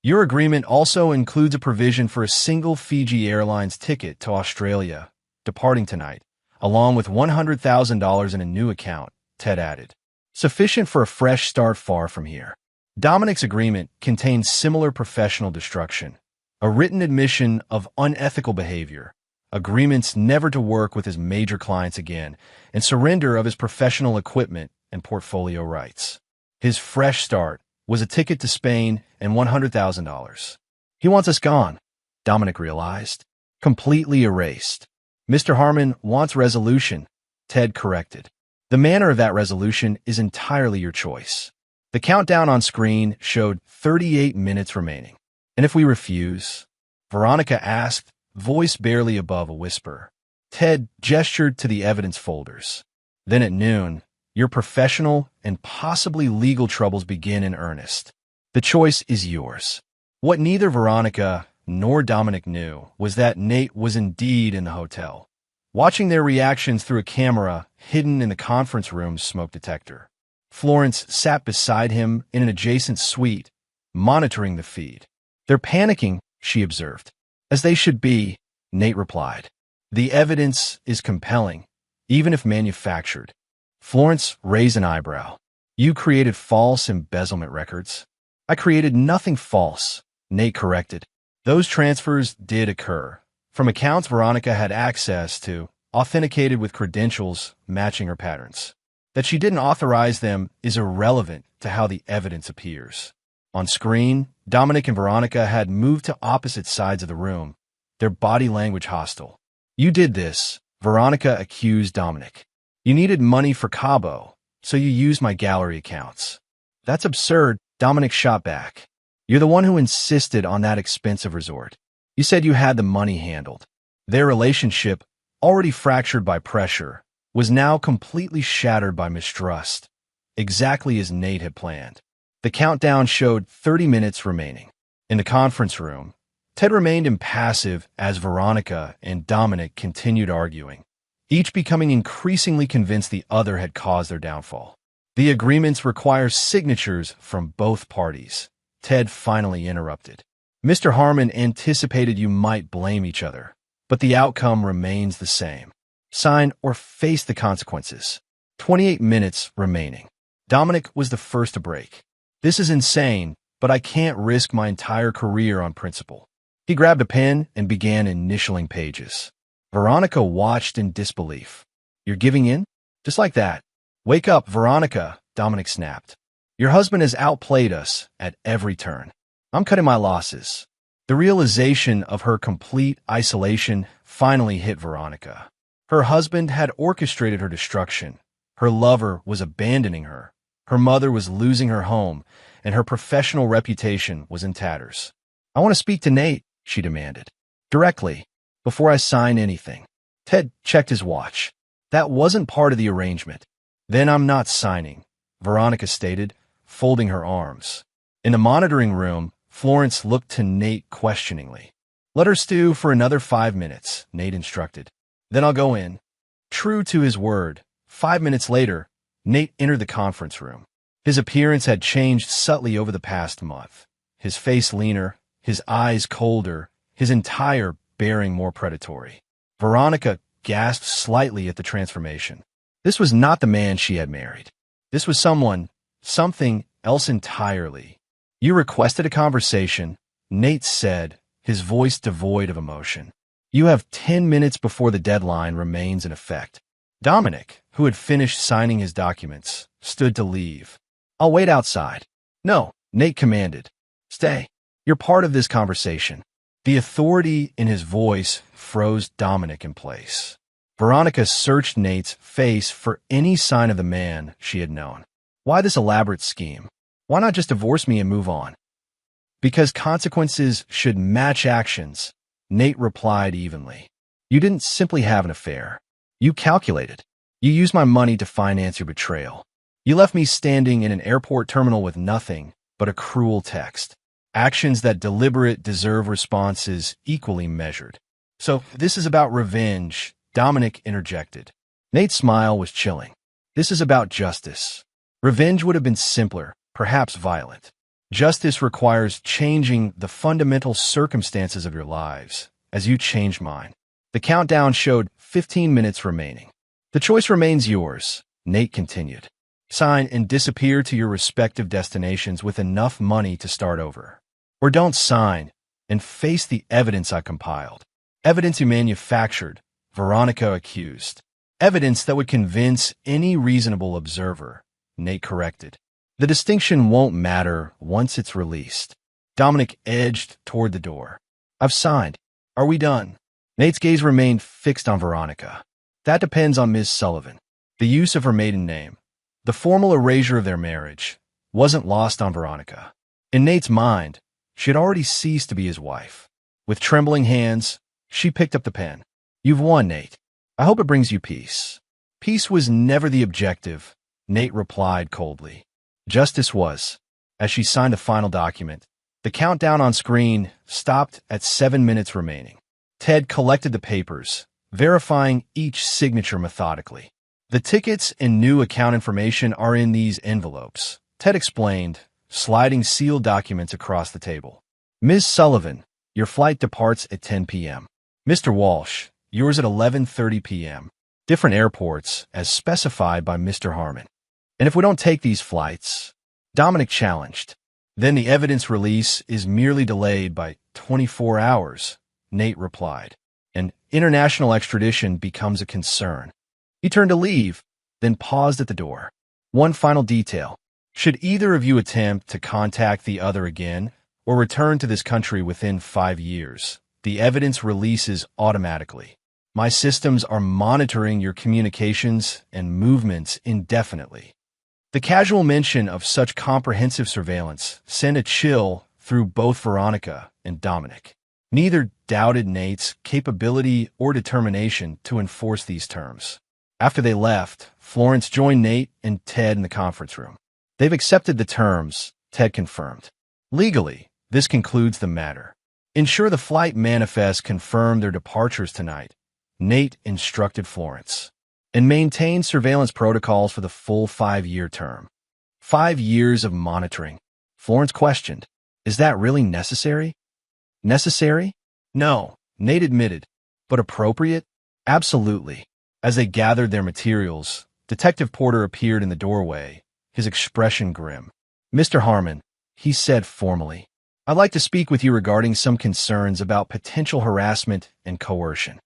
Your agreement also includes a provision for a single Fiji Airlines ticket to Australia, departing tonight, along with $100,000 in a new account," Ted added. "Sufficient for a fresh start far from here." Dominic's agreement contained similar professional destruction, a written admission of unethical behavior, agreements never to work with his major clients again, and surrender of his professional equipment and portfolio rights. His fresh start was a ticket to Spain and $100,000. "He wants us gone," Dominic realized, "completely erased." Mr. Harmon wants resolution, Ted corrected. The manner of that resolution is entirely your choice. The countdown on screen showed 38 minutes remaining. And if we refuse? Veronica asked, voice barely above a whisper. Ted gestured to the evidence folders. Then at noon, your professional and possibly legal troubles begin in earnest. The choice is yours. What neither Veronica nor Dominic knew was that Nate was indeed in the hotel, watching their reactions through a camera hidden in the conference room's smoke detector. Florence sat beside him in an adjacent suite, monitoring the feed. They're panicking, she observed. As they should be, Nate replied. The evidence is compelling, even if manufactured. Florence raised an eyebrow. You created false embezzlement records. I created nothing false, Nate corrected. Those transfers did occur, from accounts Veronica had access to, authenticated with credentials matching her patterns. That she didn't authorize them is irrelevant to how the evidence appears. On screen, Dominic and Veronica had moved to opposite sides of the room, their body language hostile. You did this, Veronica accused Dominic. You needed money for Cabo, so you used my gallery accounts. That's absurd, Dominic shot back. You're the one who insisted on that expensive resort. You said you had the money handled. Their relationship, already fractured by pressure, was now completely shattered by mistrust, exactly as Nate had planned. The countdown showed 30 minutes remaining. In the conference room, Ted remained impassive as Veronica and Dominic continued arguing, each becoming increasingly convinced the other had caused their downfall. The agreements require signatures from both parties, Ted finally interrupted. Mr. Harmon anticipated you might blame each other, but the outcome remains the same. Sign or face the consequences. 28 minutes remaining. Dominic was the first to break. This is insane, but I can't risk my entire career on principle. He grabbed a pen and began initialing pages. Veronica watched in disbelief. You're giving in? Just like that. Wake up, Veronica, Dominic snapped. Your husband has outplayed us at every turn. I'm cutting my losses. The realization of her complete isolation finally hit Veronica. Her husband had orchestrated her destruction. Her lover was abandoning her. Her mother was losing her home, and her professional reputation was in tatters. I want to speak to Nate, she demanded. Directly, before I sign anything. Ted checked his watch. That wasn't part of the arrangement. Then I'm not signing, Veronica stated, folding her arms. In the monitoring room, Florence looked to Nate questioningly. Let her stew for another 5 minutes, Nate instructed. Then I'll go in. True to his word, 5 minutes later, Nate entered the conference room. His appearance had changed subtly over the past month. His face leaner, his eyes colder, his entire bearing more predatory. Veronica gasped slightly at the transformation. This was not the man she had married. This was something else entirely. You requested a conversation, Nate said, his voice devoid of emotion. You have 10 minutes before the deadline remains in effect. Dominic, who had finished signing his documents, stood to leave. I'll wait outside. No, Nate commanded. Stay. You're part of this conversation. The authority in his voice froze Dominic in place. Veronica searched Nate's face for any sign of the man she had known. Why this elaborate scheme? Why not just divorce me and move on? Because consequences should match actions, Nate replied evenly. You didn't simply have an affair. You calculated. You used my money to finance your betrayal. You left me standing in an airport terminal with nothing but a cruel text. Actions that deliberate deserve responses equally measured. So this is about revenge, Dominic interjected. Nate's smile was chilling. This is about justice. Revenge would have been simpler, perhaps violent. Justice requires changing the fundamental circumstances of your lives, as you changed mine. The countdown showed 15 minutes remaining. The choice remains yours, Nate continued. Sign and disappear to your respective destinations with enough money to start over. Or don't sign and face the evidence I compiled. Evidence you manufactured, Veronica accused. Evidence that would convince any reasonable observer, Nate corrected. The distinction won't matter once it's released. Dominic edged toward the door. I've signed. Are we done? Nate's gaze remained fixed on Veronica. That depends on Ms. Sullivan. The use of her maiden name, the formal erasure of their marriage, wasn't lost on Veronica. In Nate's mind, she had already ceased to be his wife. With trembling hands, she picked up the pen. You've won, Nate. I hope it brings you peace. Peace was never the objective, Nate replied coldly. Justice was. As she signed the final document, the countdown on screen stopped at 7 minutes remaining. Ted collected the papers, verifying each signature methodically. The tickets and new account information are in these envelopes, Ted explained, sliding sealed documents across the table. Ms. Sullivan, your flight departs at 10 p.m. Mr. Walsh, yours at 11:30 p.m. Different airports, as specified by Mr. Harmon. And if we don't take these flights, Dominic challenged, then the evidence release is merely delayed by 24 hours, Nate replied, and international extradition becomes a concern. He turned to leave, then paused at the door. One final detail. Should either of you attempt to contact the other again or return to this country within 5 years, the evidence releases automatically. My systems are monitoring your communications and movements indefinitely. The casual mention of such comprehensive surveillance sent a chill through both Veronica and Dominic. Neither doubted Nate's capability or determination to enforce these terms. After they left, Florence joined Nate and Ted in the conference room. They've accepted the terms, Ted confirmed. Legally, this concludes the matter. Ensure the flight manifests confirm their departures tonight, Nate instructed Florence, and maintain surveillance protocols for the full 5-year term. 5 years of monitoring. Florence questioned, is that really necessary? Necessary? No, Nate admitted. But appropriate? Absolutely. As they gathered their materials, Detective Porter appeared in the doorway, his expression grim. Mr. Harmon, he said formally, I'd like to speak with you regarding some concerns about potential harassment and coercion.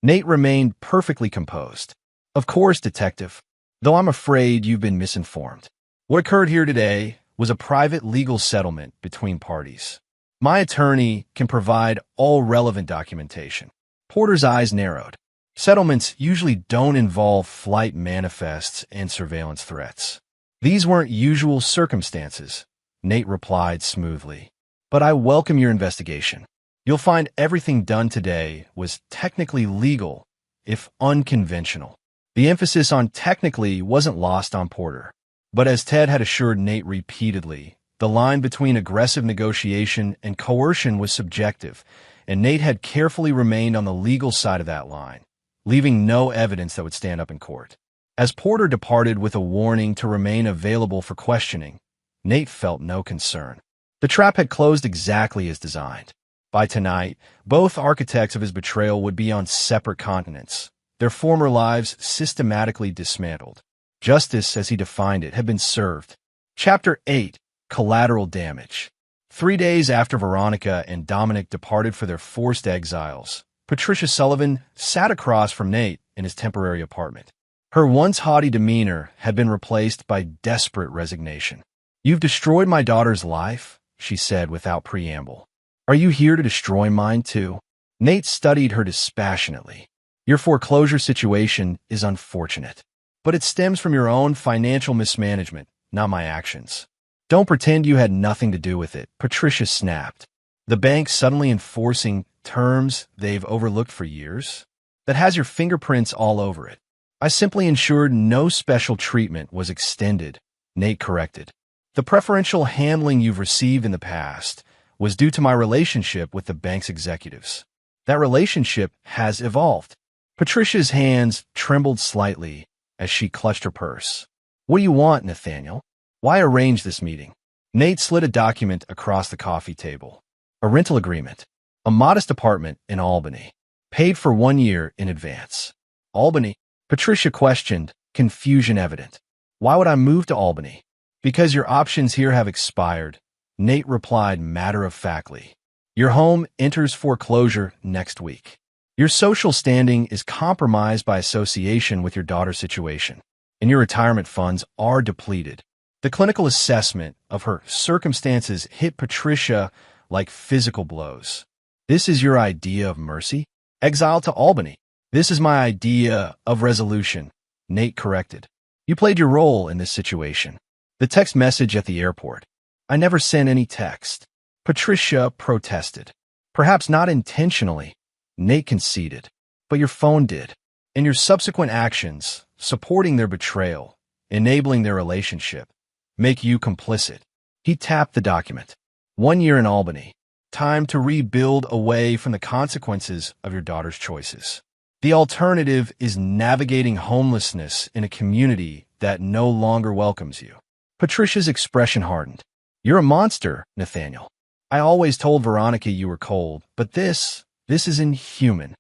Nate remained perfectly composed. Of course, Detective, though I'm afraid you've been misinformed. What occurred here today was a private legal settlement between parties. My attorney can provide all relevant documentation. Porter's eyes narrowed. Settlements usually don't involve flight manifests and surveillance threats. These weren't usual circumstances, Nate replied smoothly. But I welcome your investigation. You'll find everything done today was technically legal, if unconventional. The emphasis on technically wasn't lost on Porter. But as Ted had assured Nate repeatedly, the line between aggressive negotiation and coercion was subjective, and Nate had carefully remained on the legal side of that line, leaving no evidence that would stand up in court. As Porter departed with a warning to remain available for questioning, Nate felt no concern. The trap had closed exactly as designed. By tonight, both architects of his betrayal would be on separate continents, their former lives systematically dismantled. Justice, as he defined it, had been served. Chapter 8. Collateral Damage. 3 days after Veronica and Dominic departed for their forced exiles, Patricia Sullivan sat across from Nate in his temporary apartment. Her once haughty demeanor had been replaced by desperate resignation. You've destroyed my daughter's life, she said without preamble. Are you here to destroy mine too? Nate studied her dispassionately. Your foreclosure situation is unfortunate, but it stems from your own financial mismanagement, not my actions. Don't pretend you had nothing to do with it, Patricia snapped. The bank suddenly enforcing terms they've overlooked for years? That has your fingerprints all over it. I simply ensured no special treatment was extended, Nate corrected. The preferential handling you've received in the past was due to my relationship with the bank's executives. That relationship has evolved. Patricia's hands trembled slightly as she clutched her purse. What do you want, Nathaniel? Why arrange this meeting? Nate slid a document across the coffee table. A rental agreement. A modest apartment in Albany. Paid for 1 year in advance. Albany? Patricia questioned, confusion evident. Why would I move to Albany? Because your options here have expired, Nate replied matter-of-factly. Your home enters foreclosure next week. Your social standing is compromised by association with your daughter's situation, and your retirement funds are depleted. The clinical assessment of her circumstances hit Patricia like physical blows. This is your idea of mercy? Exile to Albany. This is my idea of resolution, Nate corrected. You played your role in this situation. The text message at the airport. I never sent any text. Patricia protested. Perhaps not intentionally, Nate conceded, but your phone did. And your subsequent actions, supporting their betrayal, enabling their relationship, make you complicit. He tapped the document. 1 year in Albany. Time to rebuild away from the consequences of your daughter's choices. The alternative is navigating homelessness in a community that no longer welcomes you. Patricia's expression hardened. You're a monster, Nathaniel. I always told Veronica you were cold, but this is inhuman.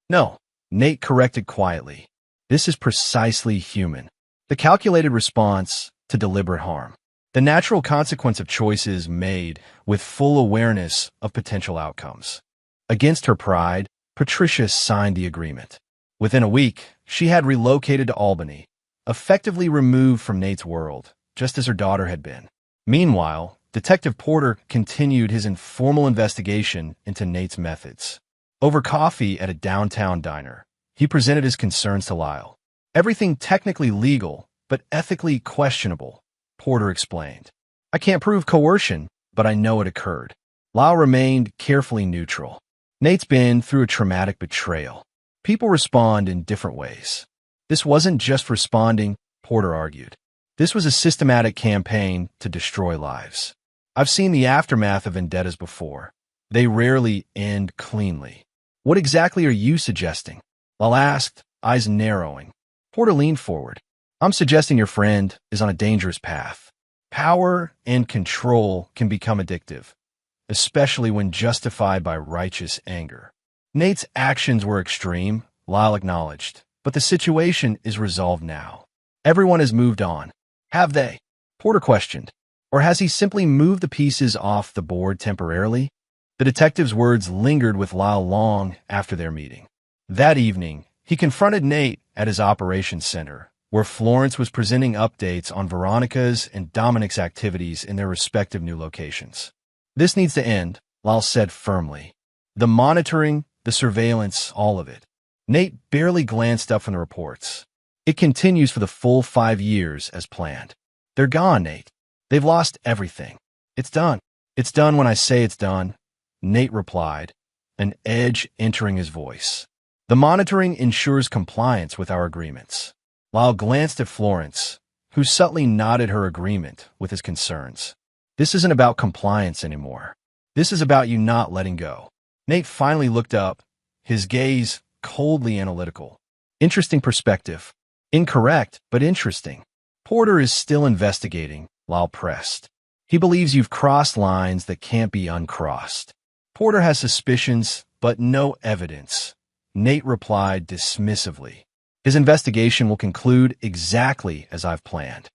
No, Nate corrected quietly. This is precisely human. The calculated response to deliberate harm. The natural consequence of choices made with full awareness of potential outcomes. Against her pride, Patricia signed the agreement. Within a week, she had relocated to Albany, effectively removed from Nate's world, just as her daughter had been. Meanwhile, Detective Porter continued his informal investigation into Nate's methods. Over coffee at a downtown diner, he presented his concerns to Lyle. Everything technically legal, but ethically questionable, Porter explained. I can't prove coercion, but I know it occurred. Lyle remained carefully neutral. Nate's been through a traumatic betrayal. People respond in different ways. This wasn't just responding, Porter argued. This was a systematic campaign to destroy lives. I've seen the aftermath of vendettas before. They rarely end cleanly. What exactly are you suggesting? Lyle asked, eyes narrowing. Porter leaned forward. I'm suggesting your friend is on a dangerous path. Power and control can become addictive, especially when justified by righteous anger. Nate's actions were extreme, Lyle acknowledged, but the situation is resolved now. Everyone has moved on. Have they? Porter questioned. Or has he simply moved the pieces off the board temporarily? The detective's words lingered with Lyle long after their meeting. That evening, he confronted Nate at his operations center, where Florence was presenting updates on Veronica's and Dominic's activities in their respective new locations. This needs to end, Lyle said firmly. The monitoring, the surveillance, all of it. Nate barely glanced up from the reports. It continues for the full 5 years as planned. They're gone, Nate. They've lost everything. It's done. It's done when I say it's done, Nate replied, an edge entering his voice. The monitoring ensures compliance with our agreements. Lyle glanced at Florence, who subtly nodded her agreement with his concerns. This isn't about compliance anymore. This is about you not letting go. Nate finally looked up, his gaze coldly analytical. Interesting perspective. Incorrect, but interesting. Porter is still investigating, Lyle pressed. He believes you've crossed lines that can't be uncrossed. Porter has suspicions, but no evidence, Nate replied dismissively. His investigation will conclude exactly as I've planned.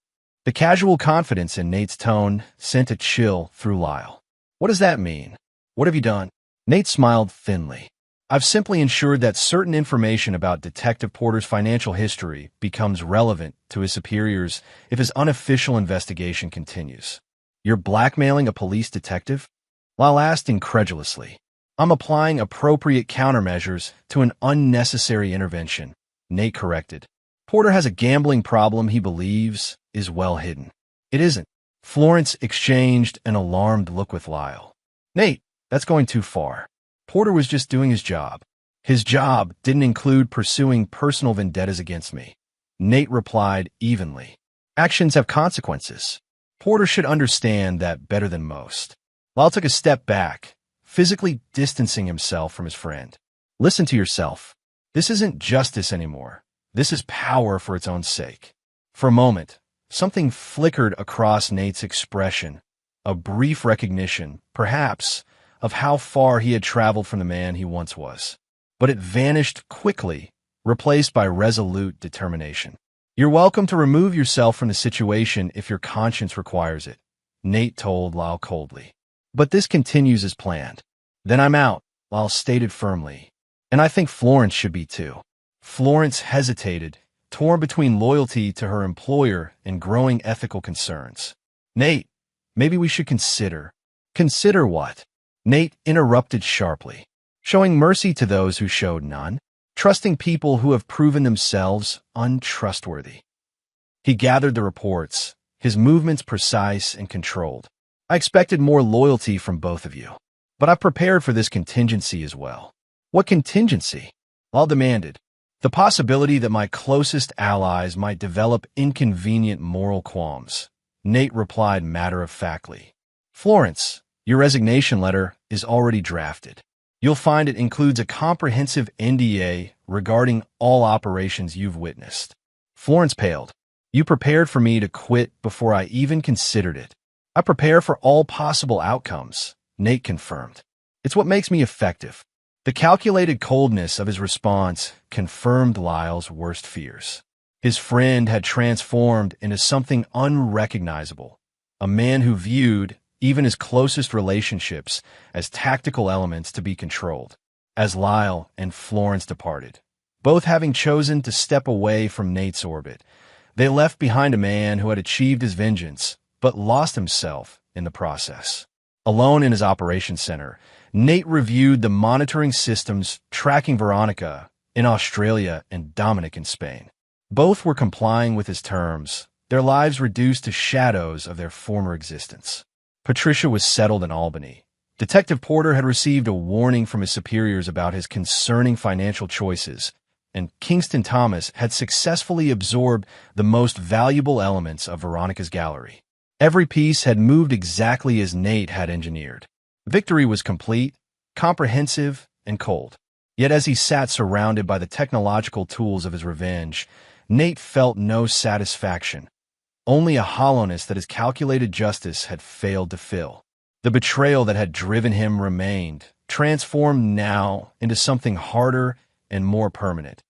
The casual confidence in Nate's tone sent a chill through Lyle. What does that mean? What have you done? Nate smiled thinly. I've simply ensured that certain information about Detective Porter's financial history becomes relevant to his superiors if his unofficial investigation continues. You're blackmailing a police detective? Lyle asked incredulously. I'm applying appropriate countermeasures to an unnecessary intervention, Nate corrected. Porter has a gambling problem he believes is well hidden. It isn't. Florence exchanged an alarmed look with Lyle. Nate, that's going too far. Porter was just doing his job. His job didn't include pursuing personal vendettas against me. Nate replied evenly. Actions have consequences. Porter should understand that better than most. Lyle took a step back, physically distancing himself from his friend. Listen to yourself. This isn't justice anymore. This is power for its own sake. For a moment, something flickered across Nate's expression, a brief recognition, perhaps, of how far he had traveled from the man he once was. But it vanished quickly, replaced by resolute determination. You're welcome to remove yourself from the situation if your conscience requires it, Nate told Lyle coldly. But this continues as planned. Then I'm out, Lyle stated firmly. And I think Florence should be too. Florence hesitated, torn between loyalty to her employer and growing ethical concerns. Nate, maybe we should consider. Consider what? Nate interrupted sharply. showing mercy to those who showed none, trusting people who have proven themselves untrustworthy. He gathered the reports, his movements precise and controlled. I expected more loyalty from both of you, but I've prepared for this contingency as well. What contingency? I'll demanded. The possibility that my closest allies might develop inconvenient moral qualms. Nate replied matter-of-factly. Florence, your resignation letter is already drafted. You'll find it includes a comprehensive NDA regarding all operations you've witnessed. Florence paled. You prepared for me to quit before I even considered it. I prepare for all possible outcomes, Nate confirmed. It's what makes me effective. The calculated coldness of his response confirmed Lyle's worst fears. His friend had transformed into something unrecognizable, a man who viewed even his closest relationships as tactical elements to be controlled. As Lyle and Florence departed, both having chosen to step away from Nate's orbit, they left behind a man who had achieved his vengeance, but lost himself in the process. Alone in his operations center, Nate reviewed the monitoring systems tracking Veronica in Australia and Dominic in Spain. Both were complying with his terms, their lives reduced to shadows of their former existence. Patricia was settled in Albany. Detective Porter had received a warning from his superiors about his concerning financial choices, and Kingston Thomas had successfully absorbed the most valuable elements of Veronica's gallery. Every piece had moved exactly as Nate had engineered. Victory was complete, comprehensive, and cold. Yet as he sat surrounded by the technological tools of his revenge, Nate felt no satisfaction, only a hollowness that his calculated justice had failed to fill. The betrayal that had driven him remained, transformed now into something harder and more permanent,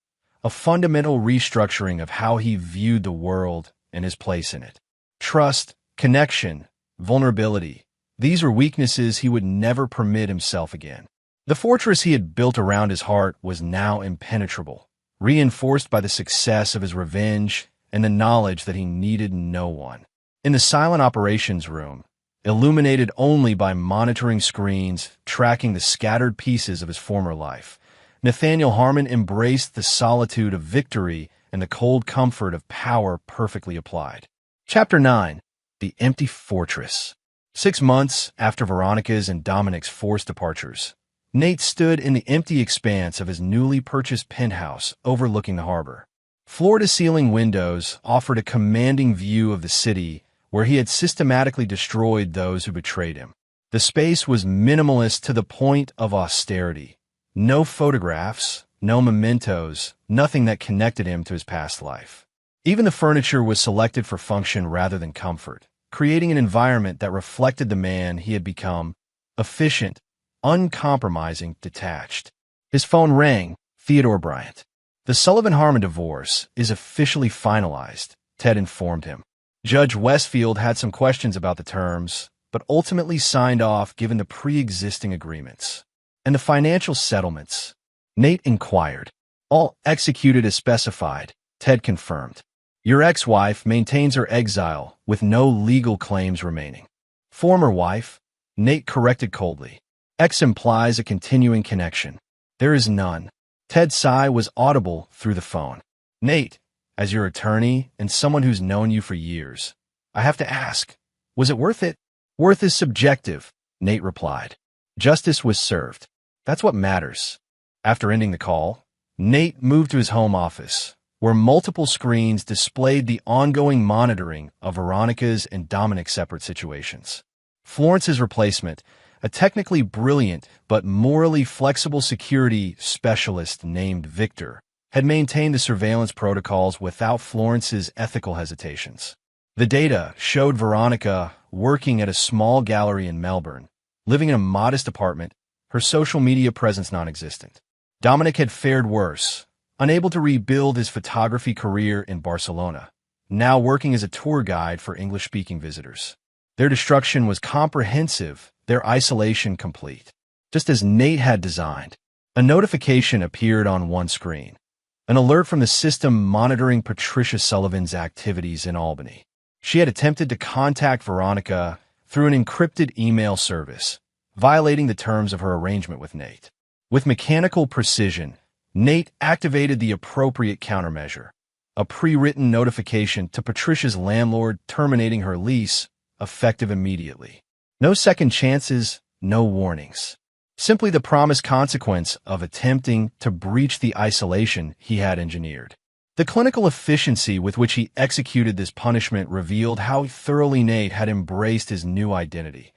a fundamental restructuring of how he viewed the world and his place in it. Trust, connection, vulnerability, these were weaknesses he would never permit himself again. The fortress he had built around his heart was now impenetrable, reinforced by the success of his revenge and the knowledge that he needed no one. In the silent operations room, illuminated only by monitoring screens tracking the scattered pieces of his former life, Nathaniel Harmon embraced the solitude of victory and the cold comfort of power perfectly applied. Chapter 9. The Empty Fortress. 6 months after Veronica's and Dominic's forced departures, Nate stood in the empty expanse of his newly purchased penthouse overlooking the harbor. Floor-to-ceiling windows offered a commanding view of the city where he had systematically destroyed those who betrayed him. The space was minimalist to the point of austerity. No photographs, no mementos, nothing that connected him to his past life. Even the furniture was selected for function rather than comfort, creating an environment that reflected the man he had become: efficient, uncompromising, detached. His phone rang. Theodore Bryant. The Sullivan-Harmon divorce is officially finalized, Ted informed him. Judge Westfield had some questions about the terms, but ultimately signed off given the pre-existing agreements. And the financial settlements? Nate inquired. All executed as specified, Ted confirmed. Your ex-wife maintains her exile with no legal claims remaining. Former wife? Nate corrected coldly. Ex implies a continuing connection. There is none. Ted's sigh was audible through the phone. Nate, as your attorney and someone who's known you for years, I have to ask, was it worth it? Worth is subjective, Nate replied. Justice was served. That's what matters. After ending the call, Nate moved to his home office, where multiple screens displayed the ongoing monitoring of Veronica's and Dominic's separate situations. Florence's replacement, a technically brilliant but morally flexible security specialist named Victor, had maintained the surveillance protocols without Florence's ethical hesitations. The data showed Veronica working at a small gallery in Melbourne, living in a modest apartment, her social media presence non-existent. Dominic had fared worse, unable to rebuild his photography career in Barcelona, now working as a tour guide for English-speaking visitors. Their destruction was comprehensive, their isolation complete. Just as Nate had designed, a notification appeared on one screen, an alert from the system monitoring Patricia Sullivan's activities in Albany. She had attempted to contact Veronica through an encrypted email service, violating the terms of her arrangement with Nate. With mechanical precision, Nate activated the appropriate countermeasure, a pre-written notification to Patricia's landlord terminating her lease, effective immediately. No second chances, no warnings. Simply the promised consequence of attempting to breach the isolation he had engineered. The clinical efficiency with which he executed this punishment revealed how thoroughly Nate had embraced his new identity,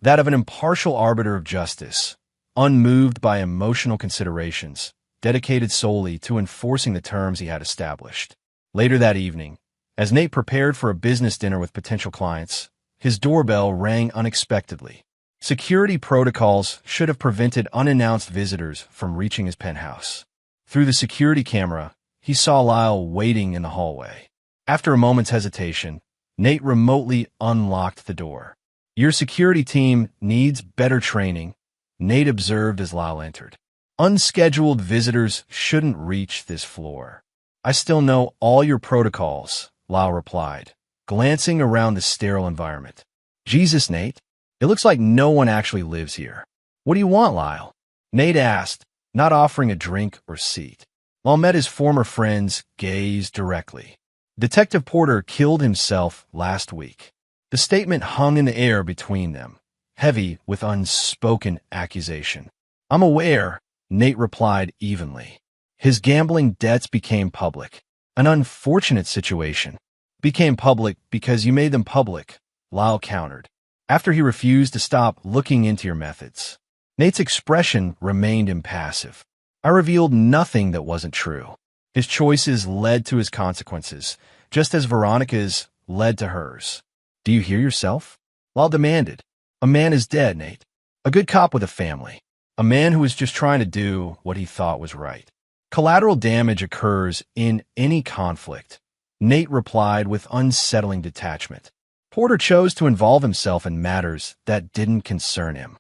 that of an impartial arbiter of justice, unmoved by emotional considerations, dedicated solely to enforcing the terms he had established. Later that evening, as Nate prepared for a business dinner with potential clients, his doorbell rang unexpectedly. Security protocols should have prevented unannounced visitors from reaching his penthouse. Through the security camera, he saw Lyle waiting in the hallway. After a moment's hesitation, Nate remotely unlocked the door. "Your security team needs better training," Nate observed as Lyle entered. "Unscheduled visitors shouldn't reach this floor." "I still know all your protocols," Lyle replied, glancing around the sterile environment. "Jesus, Nate. It looks like no one actually lives here." "What do you want, Lyle?" Nate asked, not offering a drink or seat. Lyle met his former friend's gaze directly. "Detective Porter killed himself last week." The statement hung in the air between them, heavy with unspoken accusation. "I'm aware," Nate replied evenly. "His gambling debts became public. An unfortunate situation." "Became public because you made them public," Lyle countered, after he refused to stop looking into your methods. Nate's expression remained impassive. "I revealed nothing that wasn't true. His choices led to his consequences, just as Veronica's led to hers." "Do you hear yourself?" Lyle demanded. "A man is dead, Nate. A good cop with a family. A man who was just trying to do what he thought was right. Collateral damage occurs in any conflict," Nate replied with unsettling detachment. "Porter chose to involve himself in matters that didn't concern him."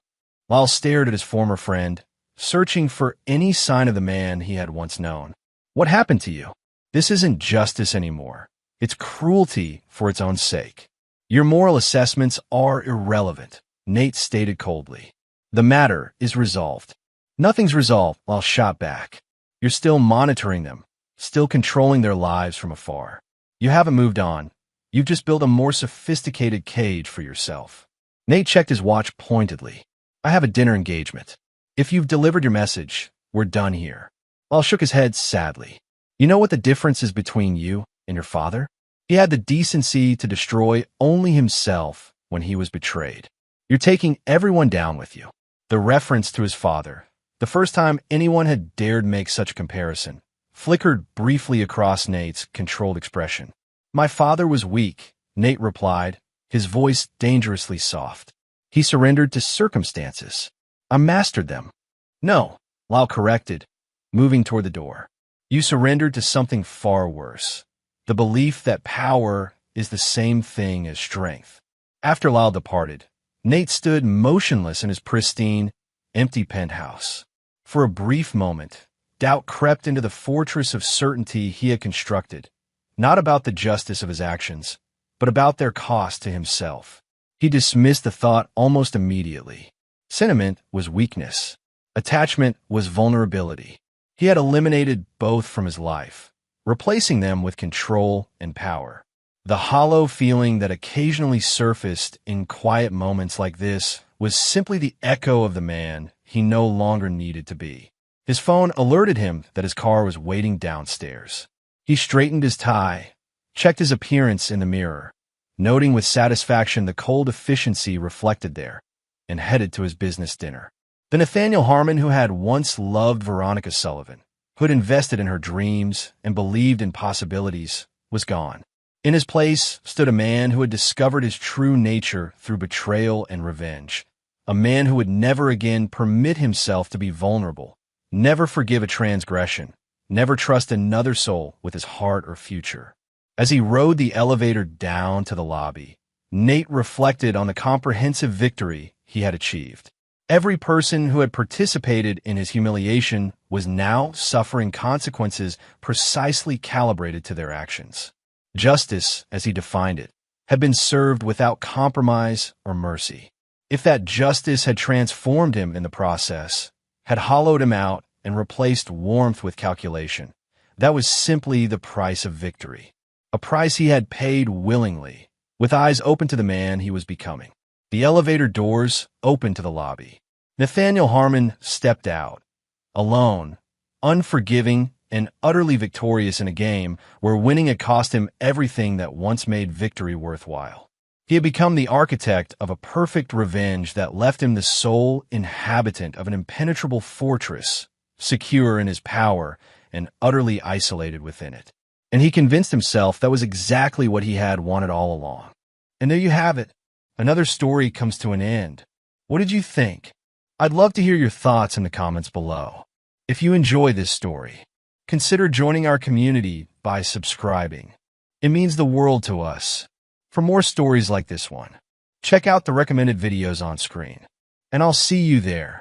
Lyle stared at his former friend, searching for any sign of the man he had once known. "What happened to you? This isn't justice anymore. It's cruelty for its own sake." "Your moral assessments are irrelevant," Nate stated coldly. "The matter is resolved." "Nothing's resolved," Lyle shot back. "You're still monitoring them, still controlling their lives from afar. You haven't moved on. You've just built a more sophisticated cage for yourself." Nate checked his watch pointedly. "I have a dinner engagement. If you've delivered your message, we're done here." Lyle shook his head sadly. "You know what the difference is between you and your father? He had the decency to destroy only himself when he was betrayed. You're taking everyone down with you." The reference to his father, the first time anyone had dared make such a comparison, flickered briefly across Nate's controlled expression. "My father was weak," Nate replied, his voice dangerously soft. "He surrendered to circumstances. I mastered them." "No," Lyle corrected, moving toward the door. "You surrendered to something far worse. The belief that power is the same thing as strength." After Lyle departed, Nate stood motionless in his pristine, empty penthouse. For a brief moment, doubt crept into the fortress of certainty he had constructed, not about the justice of his actions, but about their cost to himself. He dismissed the thought almost immediately. Sentiment was weakness. Attachment was vulnerability. He had eliminated both from his life, replacing them with control and power. The hollow feeling that occasionally surfaced in quiet moments like this was simply the echo of the man he no longer needed to be. His phone alerted him that his car was waiting downstairs. He straightened his tie, checked his appearance in the mirror, noting with satisfaction the cold efficiency reflected there, and headed to his business dinner. The Nathaniel Harmon who had once loved Veronica Sullivan, who had invested in her dreams and believed in possibilities, was gone. In his place stood a man who had discovered his true nature through betrayal and revenge, a man who would never again permit himself to be vulnerable, never forgive a transgression, never trust another soul with his heart or future. As he rode the elevator down to the lobby, Nate reflected on the comprehensive victory he had achieved. Every person who had participated in his humiliation was now suffering consequences precisely calibrated to their actions. Justice, as he defined it, had been served without compromise or mercy. If that justice had transformed him in the process, had hollowed him out and replaced warmth with calculation. That was simply the price of victory. A price he had paid willingly, with eyes open to the man he was becoming. The elevator doors opened to the lobby. Nathaniel Harmon stepped out, alone, unforgiving, and utterly victorious in a game where winning had cost him everything that once made victory worthwhile. He had become the architect of a perfect revenge that left him the sole inhabitant of an impenetrable fortress, secure in his power and utterly isolated within it. And he convinced himself that was exactly what he had wanted all along. And there you have it. Another story comes to an end. What did you think? I'd love to hear your thoughts in the comments below. If you enjoy this story, consider joining our community by subscribing. It means the world to us. For more stories like this one, check out the recommended videos on screen. And I'll see you there.